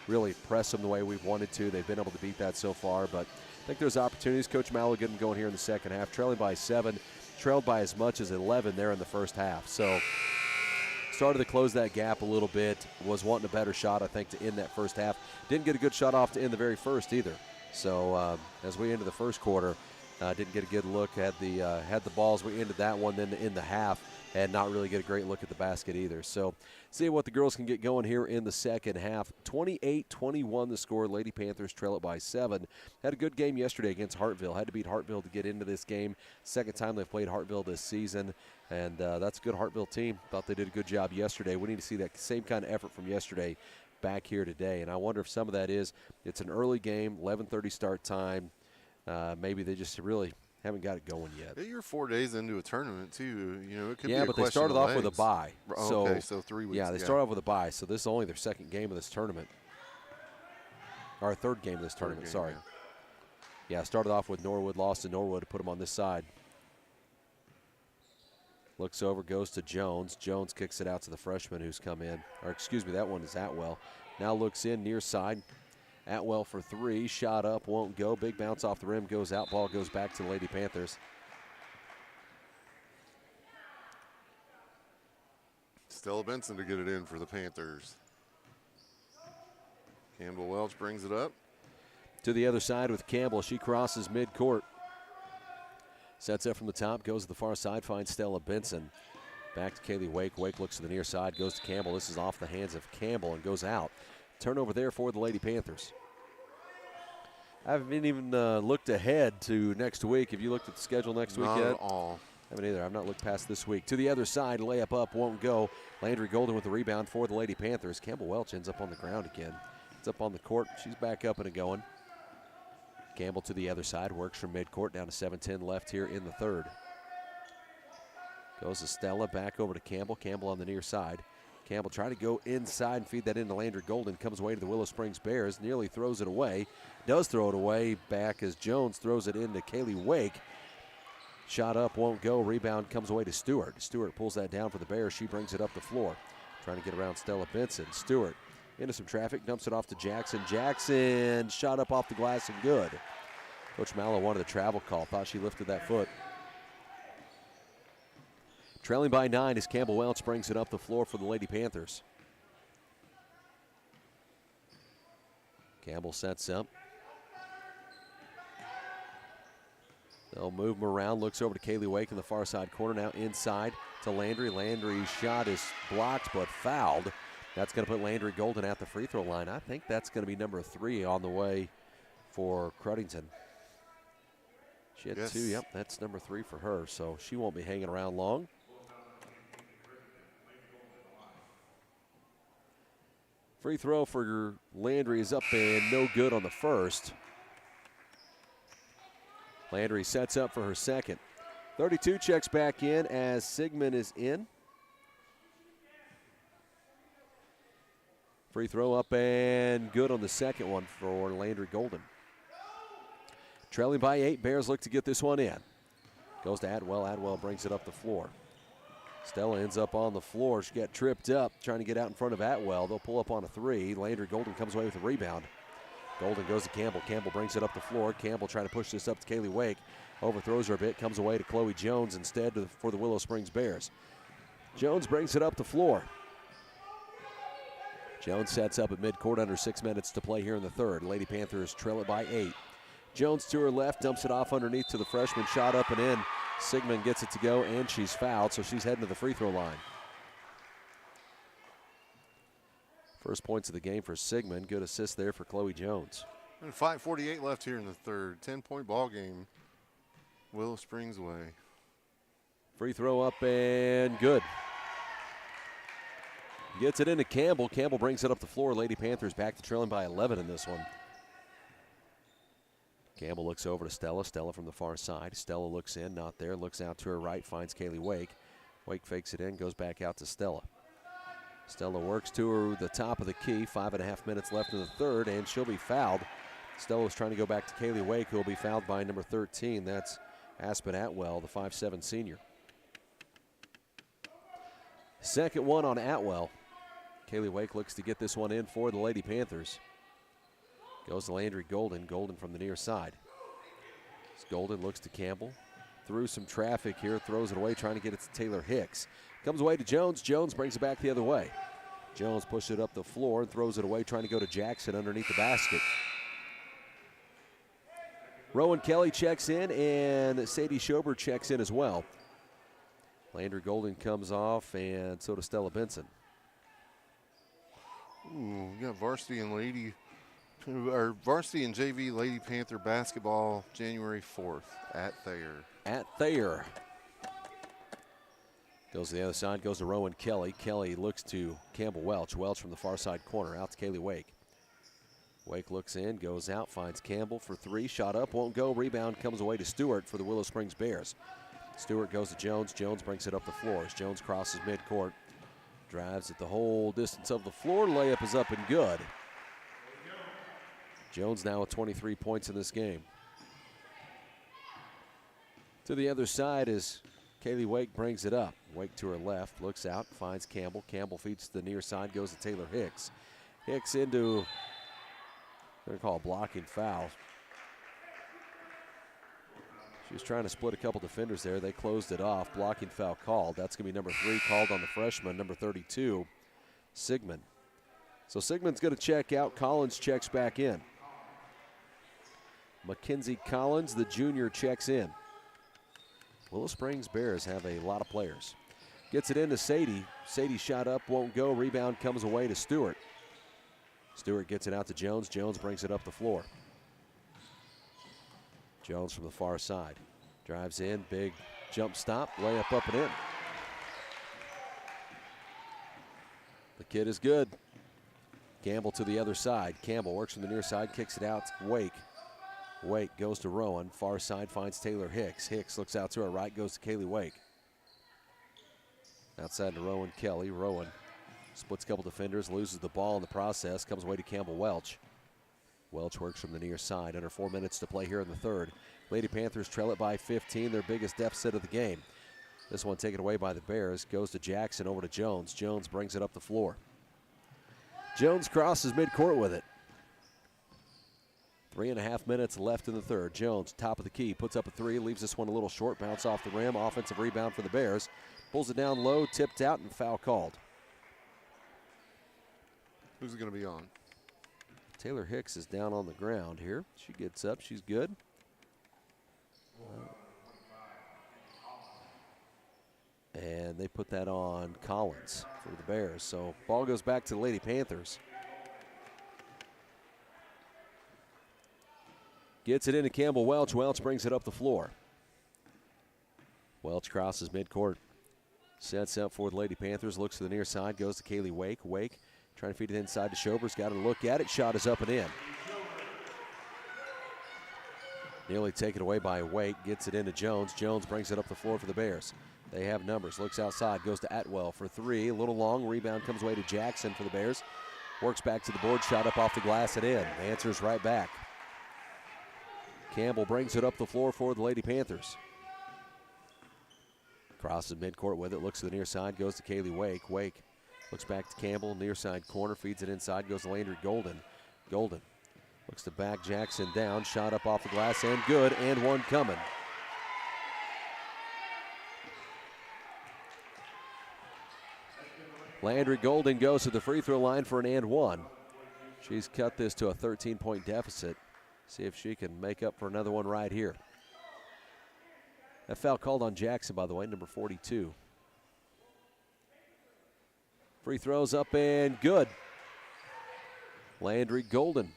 Speaker 1: really press them the way we've wanted to. They've been able to beat that so far. But I think there's opportunities. Coach Mallow getting going here in the second half. Trailing by 7. Trailed by as much as 11 there in the first half. So started to close that gap a little bit. Was wanting a better shot, I think, to end that first half. Didn't get a good shot off to end the very first either. So as we ended the first quarter, didn't get a good look at had the balls. We ended that one, then in the half, and not really get a great look at the basket either. So see what the girls can get going here in the second half. 28-21 the score. Lady Panthers trail it by 7. Had a good game yesterday against Hartville. Had to beat Hartville to get into this game. Second time they've played Hartville this season, and that's a good Hartville team. Thought they did a good job yesterday. We need to see that same kind of effort from yesterday back here today, and I wonder if some of that is it's an early game, 11:30 start time. Maybe they just really haven't got it going yet.
Speaker 2: Yeah, you're 4 days into a tournament too. It could be
Speaker 1: but they started off with a bye.
Speaker 2: Okay, so 3 weeks.
Speaker 1: Yeah, they started off with a bye. So this is only their second game of this tournament, or third game of this tournament. Sorry. Yeah, started off with Norwood, lost to Norwood to put them on this side. Looks over, goes to Jones. Jones kicks it out to the freshman who's come in. Or excuse me, that one is Atwell. Now looks in near side. Atwell for 3, shot up, won't go. Big bounce off the rim, goes out. Ball goes back to the Lady Panthers.
Speaker 2: Stella Benson to get it in for the Panthers. Campbell Welch brings it up.
Speaker 1: To the other side with Campbell. She crosses midcourt. Sets up from the top, goes to the far side, finds Stella Benson. Back to Kaylee Wake. Wake looks to the near side, goes to Campbell. This is off the hands of Campbell and goes out. Turnover there for the Lady Panthers. I haven't even looked ahead to next week. Have you looked at the schedule next week yet?
Speaker 2: Not at all.
Speaker 1: I haven't either. I've not looked past this week. To the other side, layup up, won't go. Landry Golden with the rebound for the Lady Panthers. Campbell Welch ends up on the ground again. It's up on the court. She's back up and going. Campbell to the other side, works from midcourt, down to 7:10 left here in the third. Goes to Stella, back over to Campbell. Campbell on the near side. Campbell trying to go inside and feed that into Landry Golden. Comes away to the Willow Springs Bears. Nearly throws it away. Does throw it away back as Jones throws it into Kaylee Wake. Shot up, won't go. Rebound comes away to Stewart. Stewart pulls that down for the Bears. She brings it up the floor. Trying to get around Stella Benson. Stewart into some traffic, dumps it off to Jackson. Jackson shot up off the glass and good. Coach Mallow wanted the travel call. Thought she lifted that foot. Trailing by 9 as Campbell Welch brings it up the floor for the Lady Panthers. Campbell sets up. They'll move him around. Looks over to Kaylee Wake in the far side corner. Now inside to Landry. Landry's shot is blocked but fouled. That's going to put Landry Golden at the free throw line. I think that's going to be number 3 on the way for Cruddington. She had 2. Yep, that's number 3 for her. So she won't be hanging around long. Free throw for Landry is up and no good on the first. Landry sets up for her second. 32 checks back in as Sigmund is in. Free throw up and good on the second one for Landry Golden. Trailing by 8, Bears look to get this one in. Goes to Atwell. Atwell brings it up the floor. Stella ends up on the floor. She got tripped up trying to get out in front of Atwell. They'll pull up on a 3. Landry Golden comes away with a rebound. Golden goes to Campbell. Campbell brings it up the floor. Campbell trying to push this up to Kaylee Wake. Overthrows her a bit. Comes away to Chloe Jones instead for the Willow Springs Bears. Jones brings it up the floor. Jones sets up at midcourt under 6 minutes to play here in the third. Lady Panthers trail it by 8. Jones to her left, dumps it off underneath to the freshman. Shot up and in. Sigmund gets it to go, and she's fouled, so she's heading to the free throw line. First points of the game for Sigmund. Good assist there for Chloe Jones.
Speaker 2: And 5:48 left here in the third. 10-point ball game. Willow Springs way.
Speaker 1: Free throw up and good. Gets it into Campbell. Campbell brings it up the floor. Lady Panthers back to trailing by 11 in this one. Campbell looks over to Stella. Stella from the far side. Stella looks in, not there. Looks out to her right, finds Kaylee Wake. Wake fakes it in, goes back out to Stella. Stella works to her the top of the key. 5.5 minutes left in the third, and she'll be fouled. Stella was trying to go back to Kaylee Wake, who will be fouled by number 13. That's Aspen Atwell, the 5'7" senior. Second one on Atwell. Kaylee Wake looks to get this one in for the Lady Panthers. Goes to Landry Golden. Golden from the near side. Golden looks to Campbell. Through some traffic here, throws it away, trying to get it to Taylor Hicks. Comes away to Jones. Jones brings it back the other way. Jones pushes it up the floor and throws it away, trying to go to Jackson underneath the basket. Rowan Kelly checks in, and Sadie Schober checks in as well. Landry Golden comes off, and so does Stella Benson.
Speaker 2: Ooh, we got varsity and JV Lady Panther basketball January 4th at Thayer.
Speaker 1: At Thayer. Goes to the other side, goes to Rowan Kelly. Kelly looks to Campbell Welch. Welch from the far side corner, out to Kaylee Wake. Wake looks in, goes out, finds Campbell for three. Shot up, won't go. Rebound comes away to Stewart for the Willow Springs Bears. Stewart goes to Jones. Jones brings it up the floor as Jones crosses midcourt. Drives it the whole distance of the floor. Layup is up and good. Jones now with 23 points in this game. To the other side as Kaylee Wake brings it up. Wake to her left, looks out, finds Campbell. Campbell feeds to the near side, goes to Taylor Hicks. Hicks into, they're going to call a blocking foul. She was trying to split a couple defenders there. They closed it off. Blocking foul called. That's going to be number 3 called on the freshman, number 32, Sigmund. So Sigmund's going to check out. Collins checks back in. Mackenzie Collins, the junior, checks in. Willow Springs Bears have a lot of players. Gets it into Sadie. Sadie shot up, won't go. Rebound comes away to Stewart. Stewart gets it out to Jones. Jones brings it up the floor. Jones from the far side. Drives in, big jump stop, layup up and in. The kid is good. Campbell to the other side. Campbell works from the near side, kicks it out. Wake. Wake goes to Rowan. Far side finds Taylor Hicks. Hicks looks out to her right, goes to Kaylee Wake. Outside to Rowan Kelly. Rowan splits a couple defenders, loses the ball in the process, comes away to Campbell Welch. Welch works from the near side. Under 4 minutes to play here in the third. Lady Panthers trail it by 15, their biggest deficit of the game. This one taken away by the Bears. Goes to Jackson, over to Jones. Jones brings it up the floor. Jones crosses midcourt with it. 3.5 minutes left in the third. Jones, top of the key, puts up a three, leaves this one a little short, bounce off the rim. Offensive rebound for the Bears. Pulls it down low, tipped out, and foul called.
Speaker 2: Who's it going to be on?
Speaker 1: Taylor Hicks is down on the ground here. She gets up, she's good. And they put that on Collins for the Bears. So ball goes back to the Lady Panthers. Gets it into Campbell Welch. Welch brings it up the floor. Welch crosses midcourt. Sets up for the Lady Panthers. Looks to the near side. Goes to Kaylee Wake. Wake trying to feed it inside to Schober's. Got to look at it. Shot is up and in. Nearly taken away by Wake. Gets it into Jones. Jones brings it up the floor for the Bears. They have numbers. Looks outside. Goes to Atwell for three. A little long. Rebound comes away to Jackson for the Bears. Works back to the board. Shot up off the glass and in. Answers right back. Campbell brings it up the floor for the Lady Panthers. Crosses midcourt with it. Looks to the near side. Goes to Kaylee Wake. Wake looks back to Campbell. Near side corner. Feeds it inside. Goes to Landry Golden. Golden Looks to back Jackson down. Shot up off the glass and good, and one coming. Landry Golden goes to the free throw line for an and one. She's cut this to a 13-point deficit. See if she can make up for another one right here. That foul called on Jackson, by the way, number 42. Free throws up and good. Landry Golden.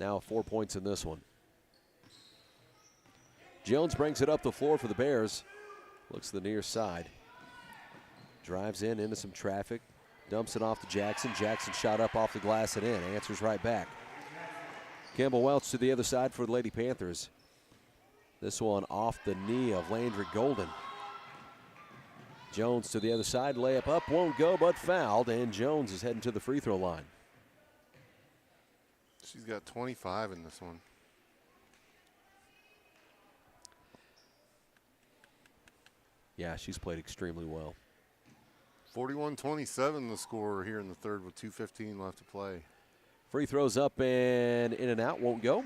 Speaker 1: Now 4 points in this one. Jones brings it up the floor for the Bears. Looks to the near side. Drives in into some traffic. Dumps it off to Jackson. Jackson shot up off the glass and in. Answers right back. Campbell Welch to the other side for the Lady Panthers. This one off the knee of Landry Golden. Jones to the other side. Layup up. Won't go, but fouled. And Jones is heading to the free throw line.
Speaker 2: She's got 25 in this one.
Speaker 1: Yeah, she's played extremely well.
Speaker 2: 41-27 the score here in the third with 2:15 left to play.
Speaker 1: Free throws up and in and out, won't go.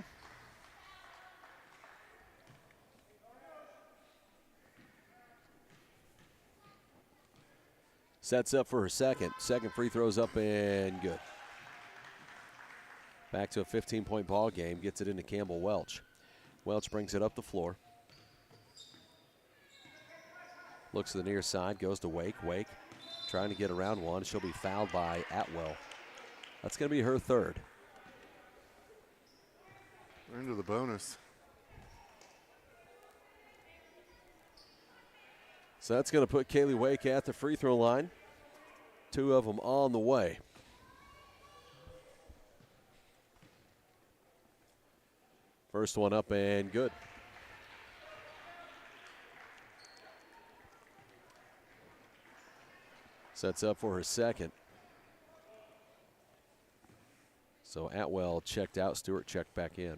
Speaker 1: Sets up for her second. Second free throws up and good. Back to a 15-point ball game. Gets it into Campbell Welch. Welch brings it up the floor. Looks to the near side. Goes to Wake. Wake trying to get around one. She'll be fouled by Atwell. That's going to be her third.
Speaker 2: We're into the bonus.
Speaker 1: So that's going to put Kaylee Wake at the free throw line. Two of them on the way. First one up and good. Sets up for her second. So Atwell checked out, Stewart checked back in.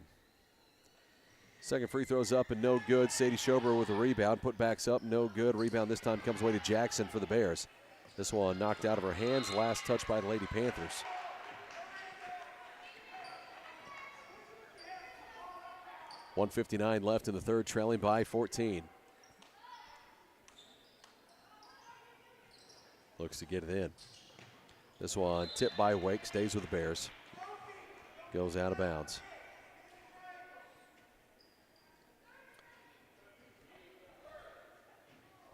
Speaker 1: Second free throw's up and no good. Sadie Schober with a rebound. Put backs up, no good. Rebound this time comes away to Jackson for the Bears. This one knocked out of her hands. Last touch by the Lady Panthers. .159 left in the third, trailing by 14. Looks to get it in. This one tipped by Wake, stays with the Bears. Goes out of bounds.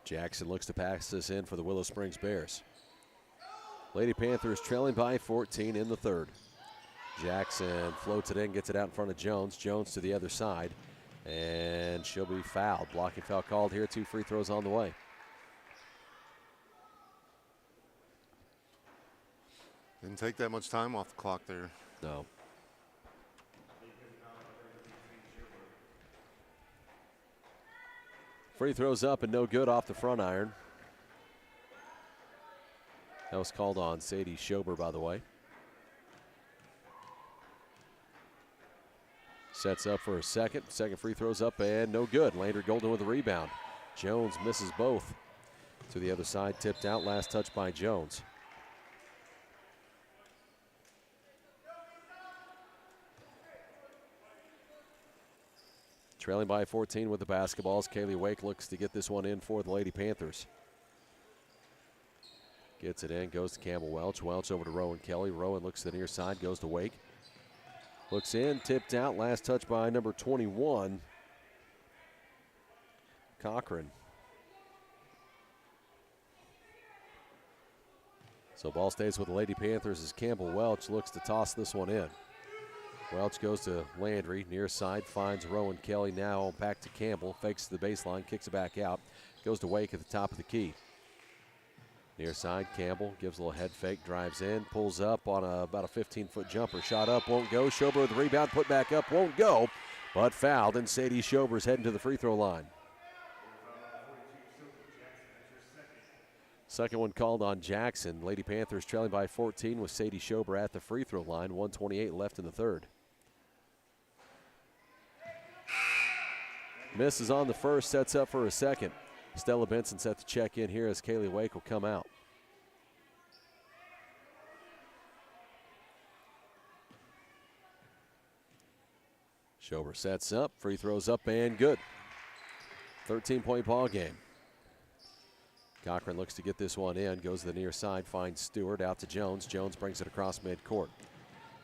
Speaker 1: Jackson looks to pass this in for the Willow Springs Bears. Lady Panthers trailing by 14 in the third. Jackson floats it in, gets it out in front of Jones. Jones to the other side, and she'll be fouled. Blocking foul called here. 2 free throws on the way.
Speaker 2: Didn't take that much time off the clock there.
Speaker 1: No. Free throws up and no good off the front iron. That was called on Sadie Schober, by the way. Sets up for a second. Second free throws up and no good. Landry Golden with the rebound. Jones misses both. To the other side, tipped out. Last touch by Jones. Trailing by 14 with the basketballs. Kaylee Wake looks to get this one in for the Lady Panthers. Gets it in, goes to Campbell Welch. Welch over to Rowan Kelly. Rowan looks to the near side, goes to Wake. Looks in, tipped out. Last touch by number 21, Cochran. So ball stays with the Lady Panthers as Campbell Welch looks to toss this one in. Welch goes to Landry, near side, finds Rowan Kelly. Now back to Campbell, fakes to the baseline, kicks it back out. Goes to Wake at the top of the key. Near side, Campbell gives a little head fake, drives in, pulls up on about a 15-foot jumper. Shot up, won't go. Schober with the rebound, put back up, won't go, but fouled, and Sadie Schober's heading to the free throw line. Second one called on Jackson. Lady Panthers trailing by 14 with Sadie Schober at the free throw line. 1:28 left in the third. Misses on the first, sets up for a second. Stella Benson set to check in here as Kaylee Wake will come out. Schober sets up, free throws up and good. 13-point ball game. Cochran looks to get this one in, goes to the near side, finds Stewart out to Jones. Jones brings it across midcourt.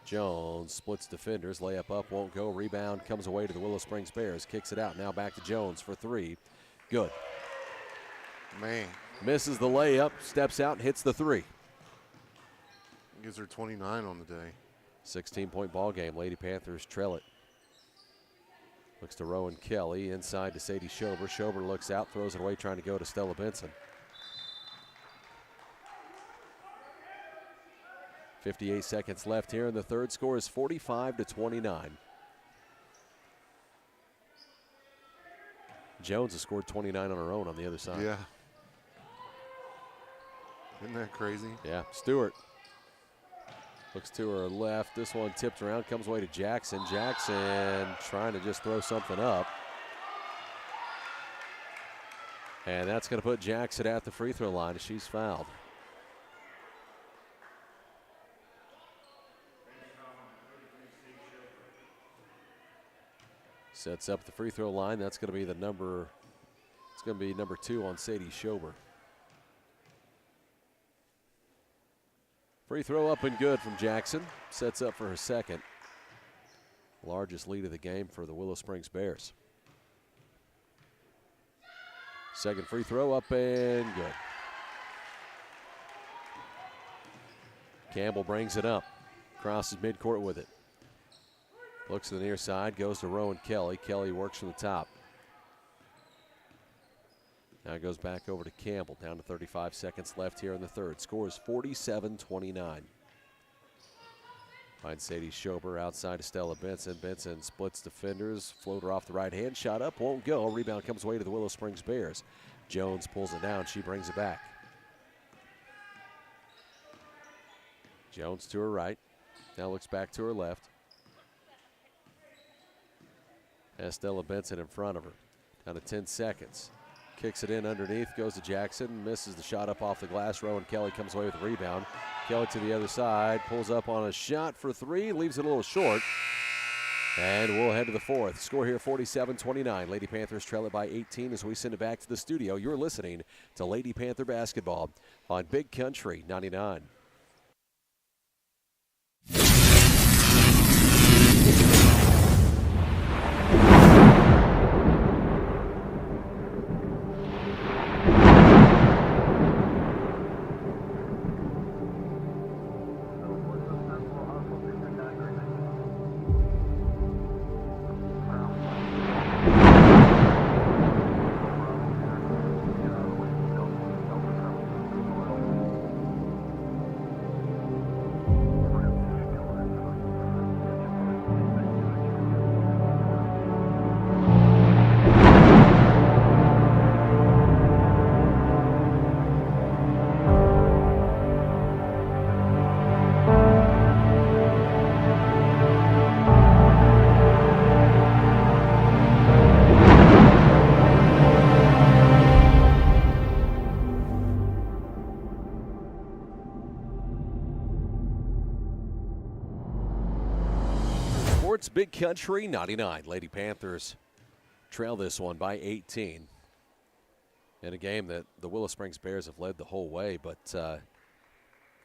Speaker 1: Jones splits defenders, layup up, won't go. Rebound comes away to the Willow Springs Bears. Kicks it out, now back to Jones for three. Good.
Speaker 2: Man.
Speaker 1: Misses the layup, steps out and hits the three.
Speaker 2: Gives her 29 on the day.
Speaker 1: 16-point ball game. Lady Panthers trail it. Looks to Rowan Kelly, inside to Sadie Schober. Schober looks out, throws it away, trying to go to Stella Benson. 58 seconds left here in the third. Score is 45-29. Jones has scored 29 on her own on the other side.
Speaker 2: Yeah. Isn't that crazy?
Speaker 1: Yeah. Stewart looks to her left. This one tipped around, comes away to Jackson. Jackson trying to just throw something up. And that's going to put Jackson at the free throw line as she's fouled. Sets up the free throw line. That's going to be the number. It's going to be number 2 on Sadie Schober. Free throw up and good from Jackson. Sets up for her second. Largest lead of the game for the Willow Springs Bears. Second free throw up and good. Campbell brings it up. Crosses midcourt with it. Looks to the near side, goes to Rowan Kelly. Kelly works from the top. Now it goes back over to Campbell. Down to 35 seconds left here in the third. Score is 47-29. Finds Sadie Schober outside to Stella Benson. Benson splits defenders. Floater off the right hand. Shot up, won't go. Rebound comes away to the Willow Springs Bears. Jones pulls it down. She brings it back. Jones to her right. Now looks back to her left. Has Stella Benson in front of her. Down to 10 seconds. Kicks it in underneath, goes to Jackson, misses the shot up off the glass. Rowan Kelly comes away with the rebound. Kelly to the other side, pulls up on a shot for three, leaves it a little short. And we'll head to the fourth. Score here 47-29. Lady Panthers trail it by 18 as we send it back to the studio. You're listening to Lady Panther Basketball on Big Country 99. Big Country 99. Lady Panthers trail this one by 18. In a game that the Willow Springs Bears have led the whole way, but,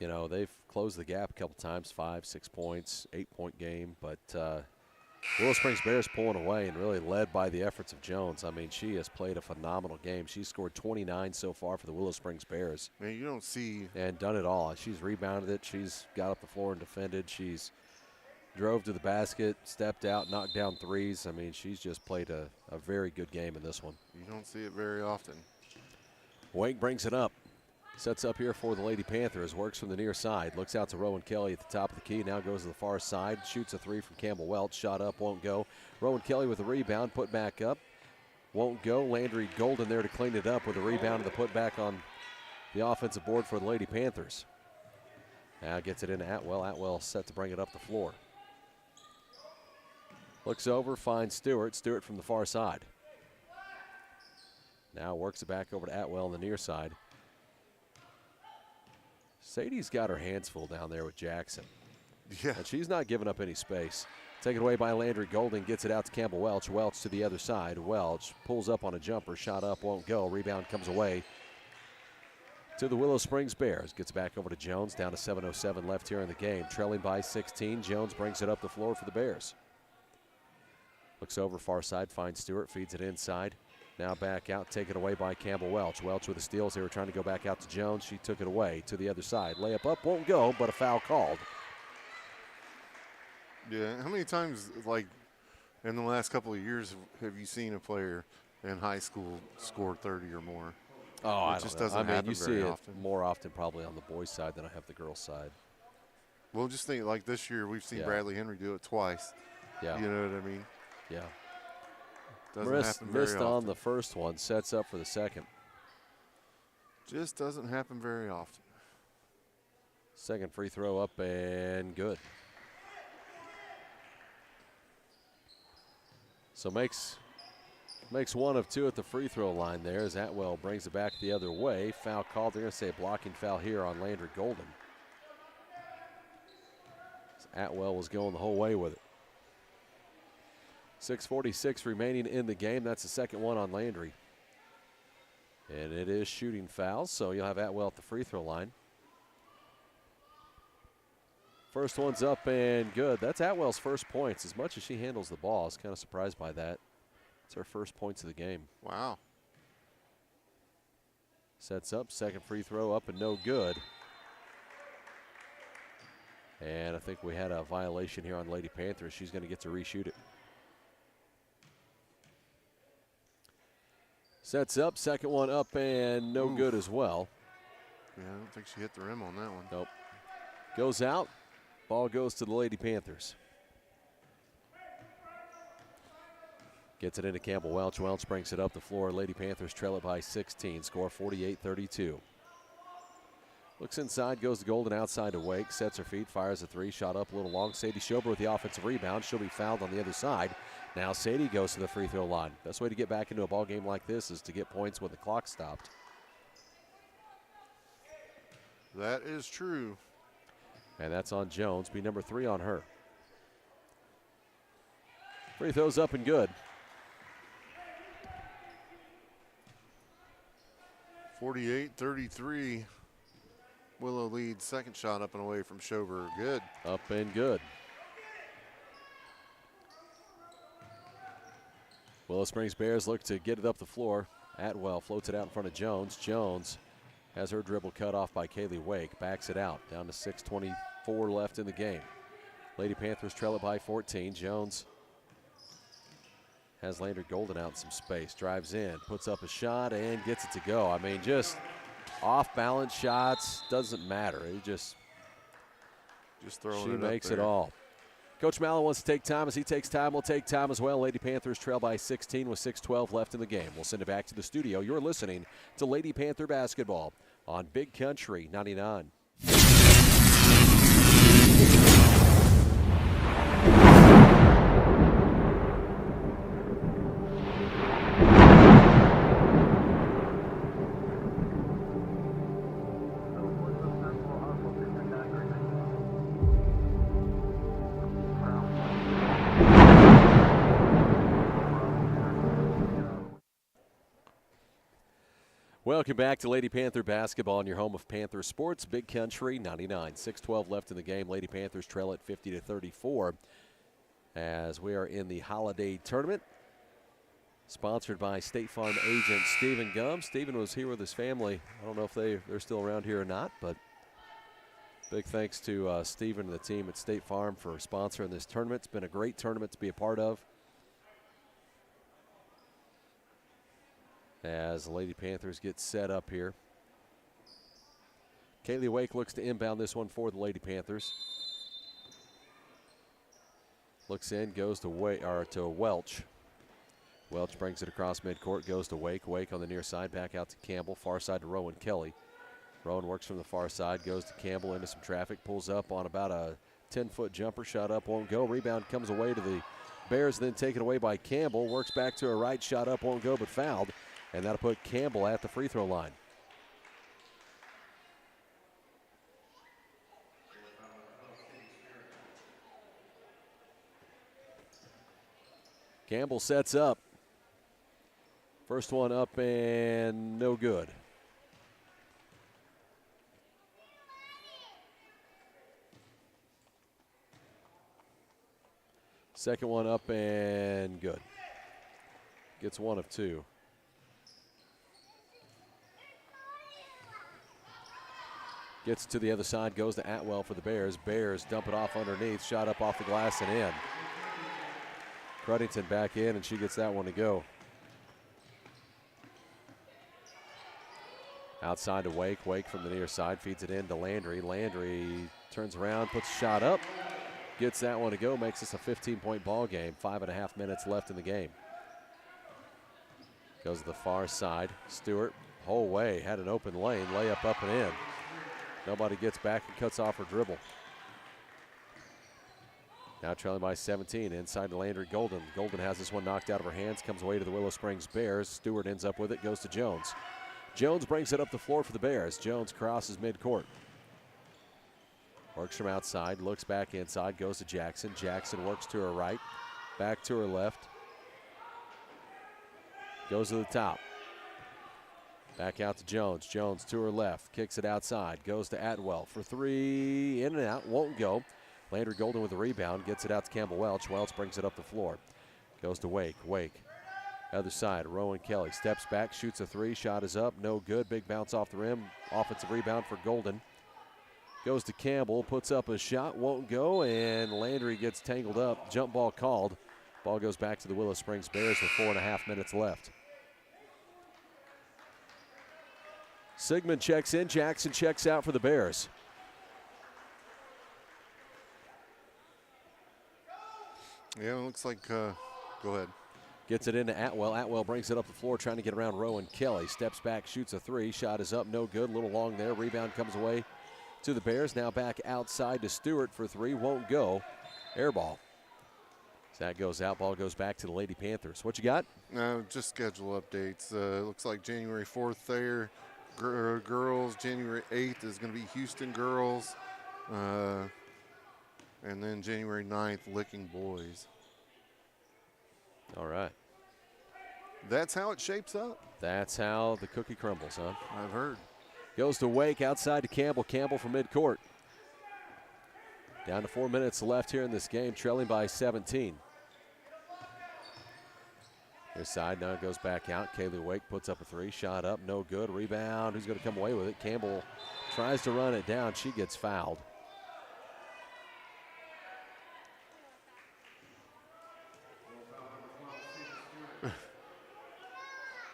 Speaker 1: you know, they've closed the gap a couple times, 5-6 points, 8-point game. But Willow Springs Bears pulling away and really led by the efforts of Jones. I mean, she has played a phenomenal game. She's scored 29 so far for the Willow Springs Bears.
Speaker 2: Man, you don't see.
Speaker 1: And done it all. She's rebounded it. She's got up the floor and defended. She's drove to the basket, stepped out, knocked down threes. I mean, she's just played a very good game in this one.
Speaker 2: You don't see it very often.
Speaker 1: Wake brings it up. Sets up here for the Lady Panthers. Works from the near side. Looks out to Rowan Kelly at the top of the key. Now goes to the far side. Shoots a three from Campbell Welch. Shot up, won't go. Rowan Kelly with a rebound. Put back up. Won't go. Landry Golden there to clean it up with a rebound and the put back on the offensive board for the Lady Panthers. Now gets it into Atwell. Atwell set to bring it up the floor. Looks over, finds Stewart. Stewart from the far side. Now works it back over to Atwell on the near side. Sadie's got her hands full down there with Jackson.
Speaker 2: Yeah.
Speaker 1: And she's not giving up any space. Taken away by Landry Golden, gets it out to Campbell Welch. Welch to the other side. Welch pulls up on a jumper, shot up, won't go. Rebound comes away to the Willow Springs Bears. Gets back over to Jones, down to 7:07 left here in the game. Trailing by 16, Jones brings it up the floor for the Bears. Looks over far side, finds Stewart, feeds it inside. Now back out, taken away by Campbell Welch. Welch with the steals. They were trying to go back out to Jones. She took it away to the other side. Layup up, won't go, but a foul called.
Speaker 2: Yeah, how many times, like, in the last couple of years have you seen a player in high school score 30 or more?
Speaker 1: Oh,
Speaker 2: it just doesn't happen
Speaker 1: you see
Speaker 2: very
Speaker 1: it
Speaker 2: often.
Speaker 1: more often probably on the boys' side than I have the girls' side.
Speaker 2: Well, just think, like this year, we've seen Bradley Henry do it twice.
Speaker 1: Yeah.
Speaker 2: You know what I mean?
Speaker 1: Yeah.
Speaker 2: Doesn't happen very
Speaker 1: missed
Speaker 2: often.
Speaker 1: on the first one, sets up for the second.
Speaker 2: Just doesn't happen very often.
Speaker 1: Second free throw up and good. So makes one of two at the free throw line there as Atwell brings it back the other way. Foul called. They're going to say a blocking foul here on Landry Golden. Atwell was going the whole way with it. 6:46 remaining in the game. That's the second one on Landry. And it is shooting fouls, so you'll have Atwell at the free throw line. First one's up and good. That's Atwell's first points. As much as she handles the ball, I was kind of surprised by that. It's her first points of the game.
Speaker 2: Wow.
Speaker 1: Sets up, second free throw up and no good. And I think we had a violation here on Lady Panthers. She's going to get to reshoot it. Sets up, second one up and no good as well.
Speaker 2: Yeah, I don't think she hit the rim on that one.
Speaker 1: Nope. Goes out. Ball goes to the Lady Panthers. Gets it into Campbell Welch. Welch brings it up the floor. Lady Panthers trail it by 16. Score 48-32. Looks inside, goes to Golden outside to Wake. Sets her feet, fires a three. Shot up a little long. Sadie Schober with the offensive rebound. She'll be fouled on the other side. Now Sadie goes to the free throw line. Best way to get back into a ball game like this is to get points when the clock stopped.
Speaker 2: That is true.
Speaker 1: And that's on Jones. Be number 3 on her. Free throws up and good.
Speaker 2: 48-33. Willow leads. Second shot up and away from Schober. Good.
Speaker 1: Up and good. Willow Springs Bears look to get it up the floor. Atwell floats it out in front of Jones. Jones has her dribble cut off by Kaylee Wake. Backs it out. Down to 6:24 left in the game. Lady Panthers trail it by 14. Jones has Landry Golden out in some space. Drives in, puts up a shot, and gets it to go. I mean, just off-balance shots, doesn't matter. It just
Speaker 2: throwing
Speaker 1: she
Speaker 2: it
Speaker 1: makes
Speaker 2: up there.
Speaker 1: it all. Coach Mallow wants to take time. As he takes time, we'll take time as well. Lady Panthers trail by 16 with 6:12 left in the game. We'll send it back to the studio. You're listening to Lady Panther basketball on Big Country 99. Welcome back to Lady Panther basketball in your home of Panther Sports, Big Country 99. 6:12 left in the game. Lady Panthers trail at 50-34 as we are in the holiday tournament. Sponsored by State Farm agent Stephen Gum. Stephen was here with his family. I don't know if they're still around here or not, but big thanks to Stephen and the team at State Farm for sponsoring this tournament. It's been a great tournament to be a part of. As the Lady Panthers get set up here. Kaylee Wake looks to inbound this one for the Lady Panthers. Looks in, goes to Welch. Welch brings it across midcourt, goes to Wake. Wake on the near side, back out to Campbell. Far side to Rowan Kelly. Rowan works from the far side, goes to Campbell into some traffic, pulls up on about a 10-foot jumper. Shot up, won't go. Rebound comes away to the Bears, then taken away by Campbell. Works back to her right, shot up, won't go, but fouled. And that'll put Campbell at the free throw line. Campbell sets up. First one up and no good. Second one up and good. Gets one of two. Gets to the other side, goes to Atwell for the Bears. Bears dump it off underneath, shot up off the glass and in. Cruddington back in, and she gets that one to go. Outside to Wake. Wake from the near side feeds it in to Landry. Landry turns around, puts a shot up, gets that one to go, makes this a 15-point ball game. 5.5 minutes left in the game. Goes to the far side. Stewart, whole way, had an open lane, layup up and in. Nobody gets back and cuts off her dribble. Now trailing by 17, inside to Landry Golden. Golden has this one knocked out of her hands, comes away to the Willow Springs Bears. Stewart ends up with it, goes to Jones. Jones brings it up the floor for the Bears. Jones crosses midcourt. Works from outside, looks back inside, goes to Jackson. Jackson works to her right, back to her left. Goes to the top. Back out to Jones. Jones to her left, kicks it outside, goes to Atwell for three, in and out, won't go. Landry Golden with the rebound, gets it out to Campbell Welch. Welch brings it up the floor. Goes to Wake. Wake. Other side, Rowan Kelly steps back, shoots a three, shot is up, no good. Big bounce off the rim, offensive rebound for Golden. Goes to Campbell, puts up a shot, won't go, and Landry gets tangled up. Jump ball called. Ball goes back to the Willow Springs Bears with 4.5 minutes left. Sigmund checks in, Jackson checks out for the Bears.
Speaker 2: Yeah, it looks like, go ahead.
Speaker 1: Gets it into Atwell. Atwell brings it up the floor, trying to get around Rowan Kelly. Steps back, shoots a three. Shot is up, no good. A little long there. Rebound comes away to the Bears. Now back outside to Stewart for three. Won't go. Air ball. As that goes out, ball goes back to the Lady Panthers. What you got?
Speaker 2: Just schedule updates. Looks like January 4th there. Girls, January 8th is going to be Houston girls. And then January 9th, Licking boys.
Speaker 1: All right.
Speaker 2: That's how it shapes up.
Speaker 1: That's how the cookie crumbles, huh?
Speaker 2: I've heard.
Speaker 1: Goes to Wake, outside to Campbell. Campbell from midcourt. Down to 4 minutes left here in this game, trailing by 17. This side now goes back out. Kaylee Wake puts up a three, shot up, no good. Rebound, who's going to come away with it? Campbell tries to run it down. She gets fouled.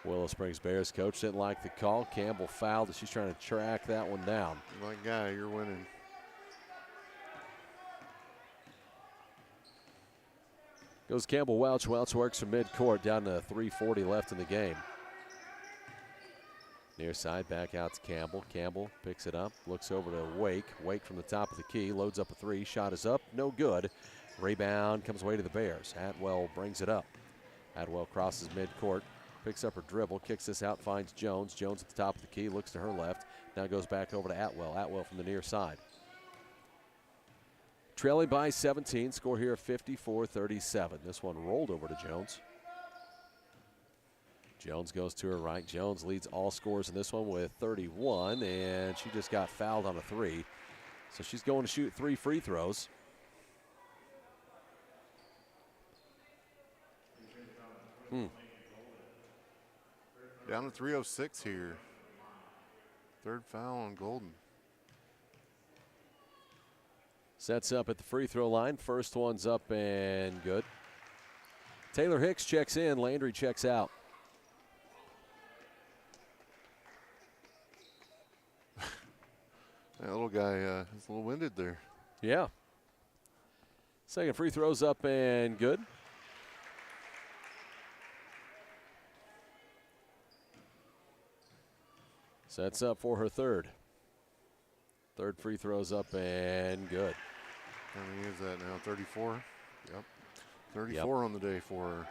Speaker 1: Willow Springs Bears coach didn't like the call. Campbell fouled. She's trying to track that one down.
Speaker 2: My guy, you're winning.
Speaker 1: Goes Campbell Welch. Welch works from midcourt, down to 3:40 left in the game. Near side, back out to Campbell. Campbell picks it up, looks over to Wake. Wake from the top of the key, loads up a three. Shot is up, no good. Rebound comes away to the Bears. Atwell brings it up. Atwell crosses midcourt, picks up her dribble, kicks this out, finds Jones. Jones at the top of the key, looks to her left. Now goes back over to Atwell. Atwell from the near side. Trailing by 17, score here 54-37. This one rolled over to Jones. Jones goes to her right. Jones leads all scorers in this one with 31, and she just got fouled on a three. So she's going to shoot 3 free throws.
Speaker 2: Down to 3:06 here. Third foul on Golden.
Speaker 1: Sets up at the free throw line. First one's up and good. Taylor Hicks checks in. Landry checks out.
Speaker 2: That little guy is a little winded there.
Speaker 1: Yeah. Second free throw's up and good. Sets up for her third. Third free throw's up and good.
Speaker 2: How many is that now? 34? Yep. 34 on the day for her.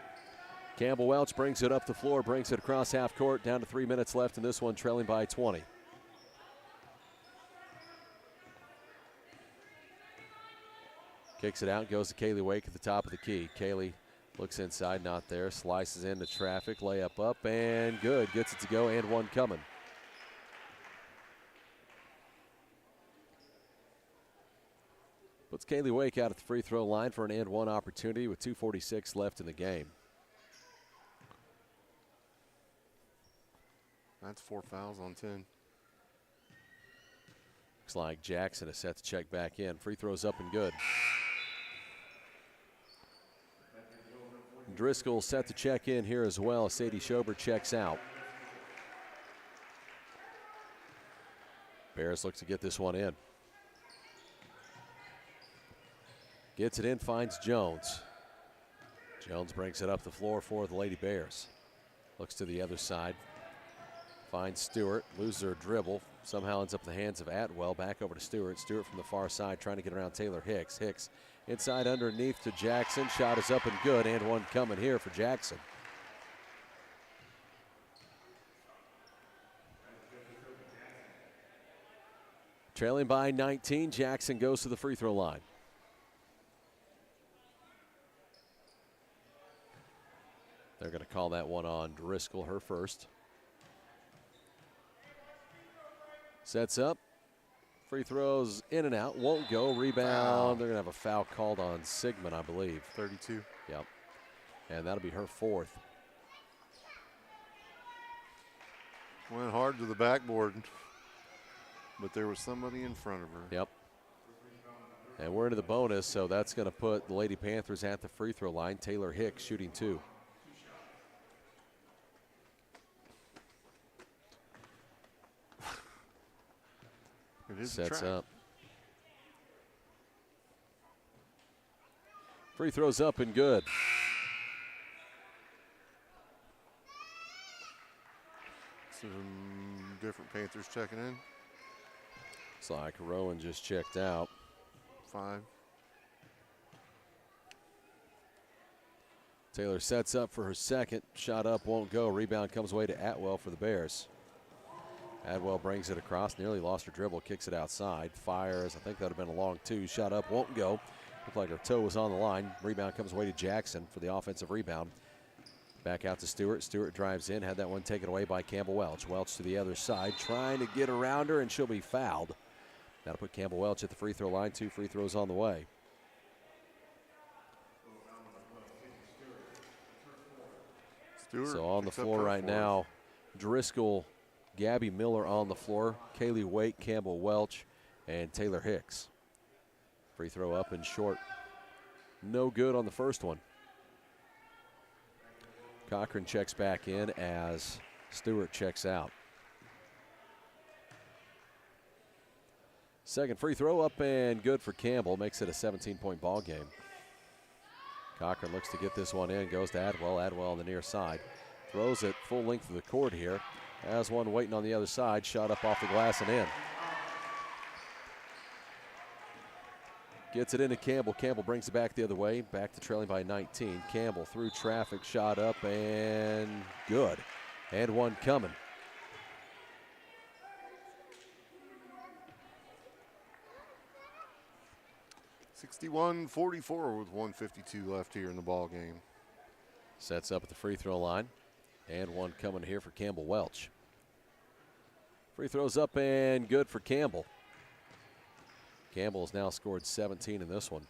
Speaker 1: Campbell Welch brings it up the floor, brings it across half court, down to 3 minutes left in this one, trailing by 20. Kicks it out, goes to Kaylee Wake at the top of the key. Kaylee Looks inside, not there. Slices into traffic, layup up, and good. Gets it to go, and one coming. Puts Kaylee Wake out at the free throw line for an and one opportunity with 2:46 left in the game.
Speaker 2: That's 4 fouls on 10.
Speaker 1: Looks like Jackson is set to check back in. Free throws up and good. Driscoll set to check in here as well. Sadie Schober checks out. Bears look to get this one in. Gets it in, finds Jones. Jones brings it up the floor for the Lady Bears. Looks to the other side. Finds Stewart, loses her dribble. Somehow ends up in the hands of Atwell. Back over to Stewart. Stewart from the far side trying to get around Taylor Hicks. Hicks inside underneath to Jackson. Shot is up and good, and one coming here for Jackson. Trailing by 19, Jackson goes to the free throw line. They're going to call that one on Driscoll, her first. Sets up. Free throws in and out. Won't go. Rebound. They're going to have a foul called on Sigmund, I believe.
Speaker 2: 32.
Speaker 1: Yep. And that'll be her fourth.
Speaker 2: Went hard to the backboard, but there was somebody in front of her.
Speaker 1: Yep. And we're into the bonus, so that's going to put the Lady Panthers at the free throw line. Taylor Hicks shooting 2.
Speaker 2: It is
Speaker 1: Sets
Speaker 2: a trap.
Speaker 1: up. Free throws up and good.
Speaker 2: Some different Panthers checking in.
Speaker 1: It's like Rowan just checked out.
Speaker 2: 5.
Speaker 1: Taylor sets up for her second. Shot up, won't go. Rebound comes away to Atwell for the Bears. Atwell brings it across, nearly lost her dribble, kicks it outside. Fires, I think that would have been a long 2. Shot up, won't go. Looked like her toe was on the line. Rebound comes away to Jackson for the offensive rebound. Back out to Stewart. Stewart drives in, had that one taken away by Campbell Welch. Welch to the other side, trying to get around her, and she'll be fouled. That'll put Campbell Welch at the free throw line. 2 free throws on the way.
Speaker 2: Stewart
Speaker 1: So on the floor right now, Driscoll, Gabby Miller on the floor, Kaylee Wake, Campbell Welch, and Taylor Hicks. Free throw up and short. No good on the first one. Cochran checks back in as Stewart checks out. Second free throw up and good for Campbell. Makes it a 17-point ball game. Cochran looks to get this one in. Goes to Atwell. Atwell on the near side. Throws it full length of the court here. Has one waiting on the other side. Shot up off the glass and in. Gets it into Campbell. Campbell brings it back the other way. Back to trailing by 19. Campbell through traffic. Shot up and good. And one coming.
Speaker 2: (61-44) with 1:52 left here in the ball game.
Speaker 1: Sets up at the free throw line. And one coming here for Campbell Welch. Free throws up and good for Campbell. Campbell has now scored 17 in this one.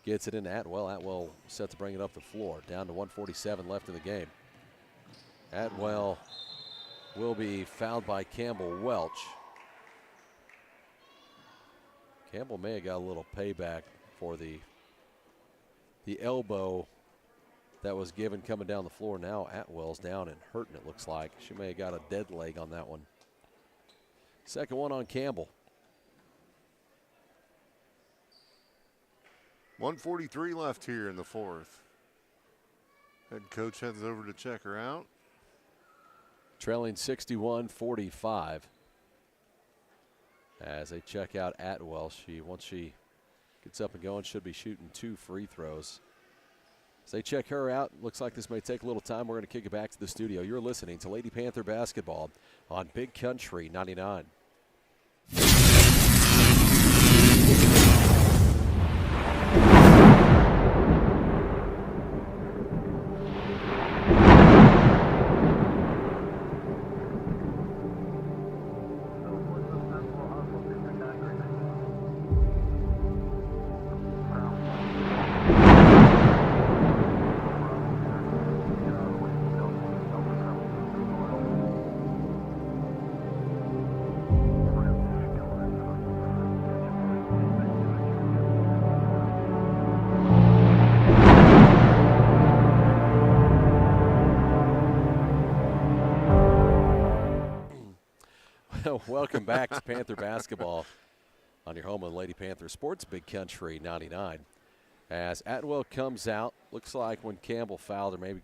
Speaker 1: Gets it in Atwell. Atwell set to bring it up the floor. Down to 1:47 left in the game. Atwell will be fouled by Campbell Welch. Campbell may have got a little payback for the elbow that was given coming down the floor. Now Atwell's down and hurting, it looks like. She may have got a dead leg on that one. Second one on Campbell.
Speaker 2: 1:43 left here in the fourth. Head coach heads over to check her out.
Speaker 1: Trailing 61-45. As they check out Atwell, once she gets up and going, should be shooting 2 free throws. As they check her out, looks like this may take a little time. We're going to kick it back to the studio. You're listening to Lady Panther Basketball on Big Country 99. Welcome back to Panther basketball on your home of Lady Panther Sports, Big Country 99. As Atwell comes out, looks like when Campbell fouled her, maybe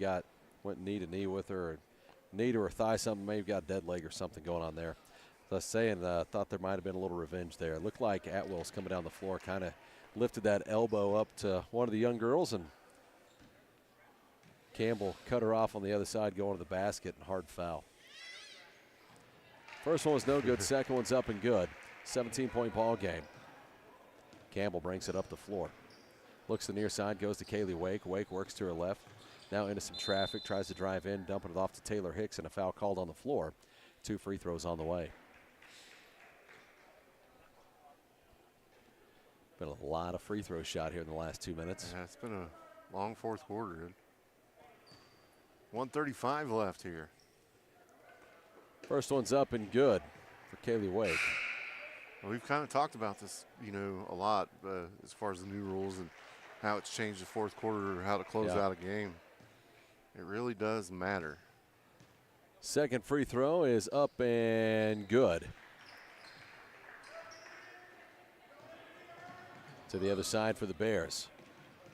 Speaker 1: went knee to knee with her, or knee to her thigh, something, maybe got a dead leg or something going on there. So I was saying, thought there might have been a little revenge there. It looked like Atwell's coming down the floor, kind of lifted that elbow up to one of the young girls, and Campbell cut her off on the other side going to the basket, and hard foul. First one was no good, second one's up and good. 17-point ball game. Campbell brings it up the floor. Looks to the near side, goes to Kaylee Wake. Wake works to her left. Now into some traffic, tries to drive in, dumping it off to Taylor Hicks, and a foul called on the floor. 2 free throws on the way. Been a lot of free throws shot here in the last 2 minutes.
Speaker 2: Yeah, it's been a long fourth quarter. 1:35 left here.
Speaker 1: First one's up and good for Kaylee Wake.
Speaker 2: Well, we've kind of talked about this, a lot as far as the new rules and how it's changed the fourth quarter or how to close out a game. It really does matter.
Speaker 1: Second free throw is up and good. To the other side for the Bears.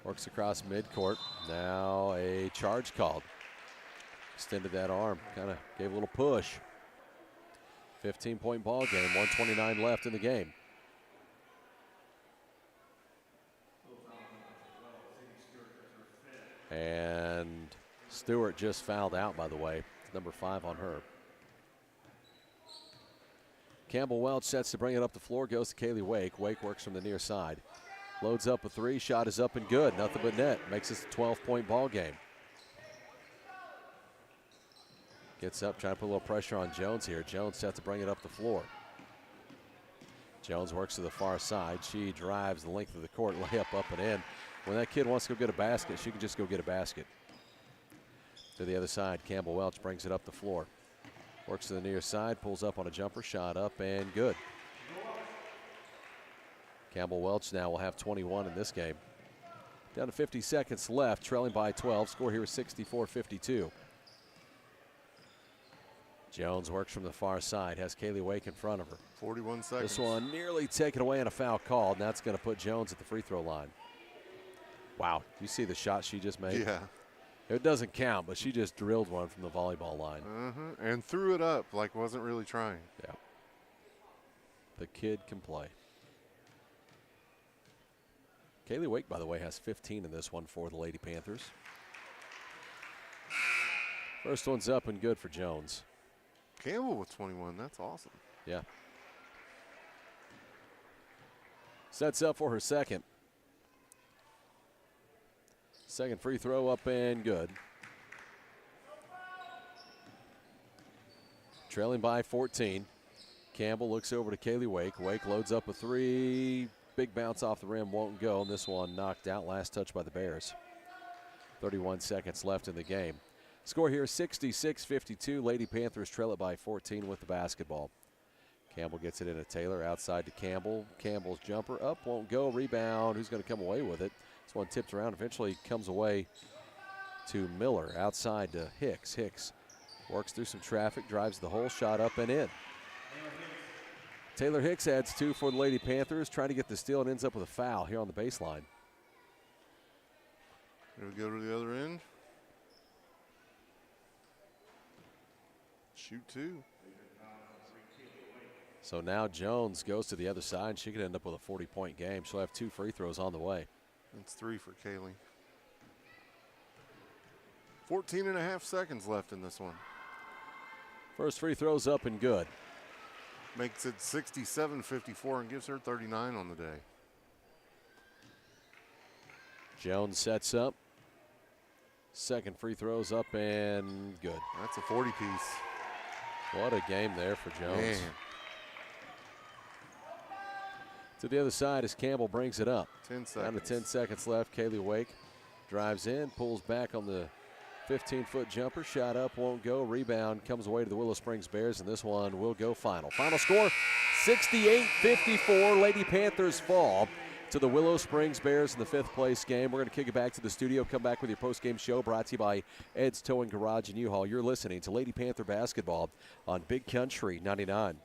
Speaker 1: Works across midcourt. Now a charge called. Extended that arm, kind of gave a little push. 15-point ball game, 1:29 left in the game. And Stewart just fouled out, by the way. Number 5 on her. Campbell Welch sets to bring it up the floor, goes to Kaylee Wake. Wake works from the near side. Loads up a 3, shot is up and good. Nothing but net. Makes this a 12-point ball game. Gets up, trying to put a little pressure on Jones here. Jones set to bring it up the floor. Jones works to the far side. She drives the length of the court, layup up and in. When that kid wants to go get a basket, she can just go get a basket. To the other side, Campbell Welch brings it up the floor. Works to the near side, pulls up on a jumper, shot up and good. Campbell Welch now will have 21 in this game. Down to 50 seconds left, trailing by 12. Score here is 64-52. Jones works from the far side, has Kaylee Wake in front of her.
Speaker 2: 41 seconds.
Speaker 1: This one nearly taken away and a foul called, and that's going to put Jones at the free throw line. Wow, you see the shot she just made?
Speaker 2: Yeah.
Speaker 1: It doesn't count, but she just drilled one from the volleyball line.
Speaker 2: And threw it up like wasn't really trying.
Speaker 1: Yeah. The kid can play. Kaylee Wake, by the way, has 15 in this one for the Lady Panthers. First one's up and good for Jones.
Speaker 2: Campbell with 21, that's awesome.
Speaker 1: Yeah. Sets up for her second. Second free throw up and good. Trailing by 14. Campbell looks over to Kaylee Wake. Wake loads up a 3. Big bounce off the rim, won't go. And this one knocked out. Last touch by the Bears. 31 seconds left in the game. Score here 66-52. Lady Panthers trail it by 14 with the basketball. Campbell gets it into Taylor. Outside to Campbell. Campbell's jumper up, won't go. Rebound. Who's going to come away with it? This one tipped around. Eventually comes away to Miller. Outside to Hicks. Hicks works through some traffic, drives the hole, shot up and in. Taylor Hicks adds 2 for the Lady Panthers. Trying to get the steal and ends up with a foul here on the baseline.
Speaker 2: Here we go to the other end. Shoot 2.
Speaker 1: So now Jones goes to the other side. She could end up with a 40-point game. She'll have 2 free throws on the way.
Speaker 2: That's 3 for Kaylee. 14.5 seconds left in this one.
Speaker 1: First free throw's up and good.
Speaker 2: Makes it 67-54 and gives her 39 on the day.
Speaker 1: Jones sets up. Second free throw's up and good.
Speaker 2: That's a 40-piece.
Speaker 1: What a game there for Jones.
Speaker 2: Man.
Speaker 1: To the other side as Campbell brings it up.
Speaker 2: 10 seconds.
Speaker 1: Down to 10 seconds left. Kaylee Wake drives in, pulls back on the 15-foot jumper. Shot up, won't go. Rebound comes away to the Willow Springs Bears, and this one will go final. Final score, 68-54. Lady Panthers fall to the Willow Springs Bears in the 5th place game. We're going to kick it back to the studio. Come back with your post-game show brought to you by Ed's Towing Garage and U-Haul. You're listening to Lady Panther basketball on Big Country 99.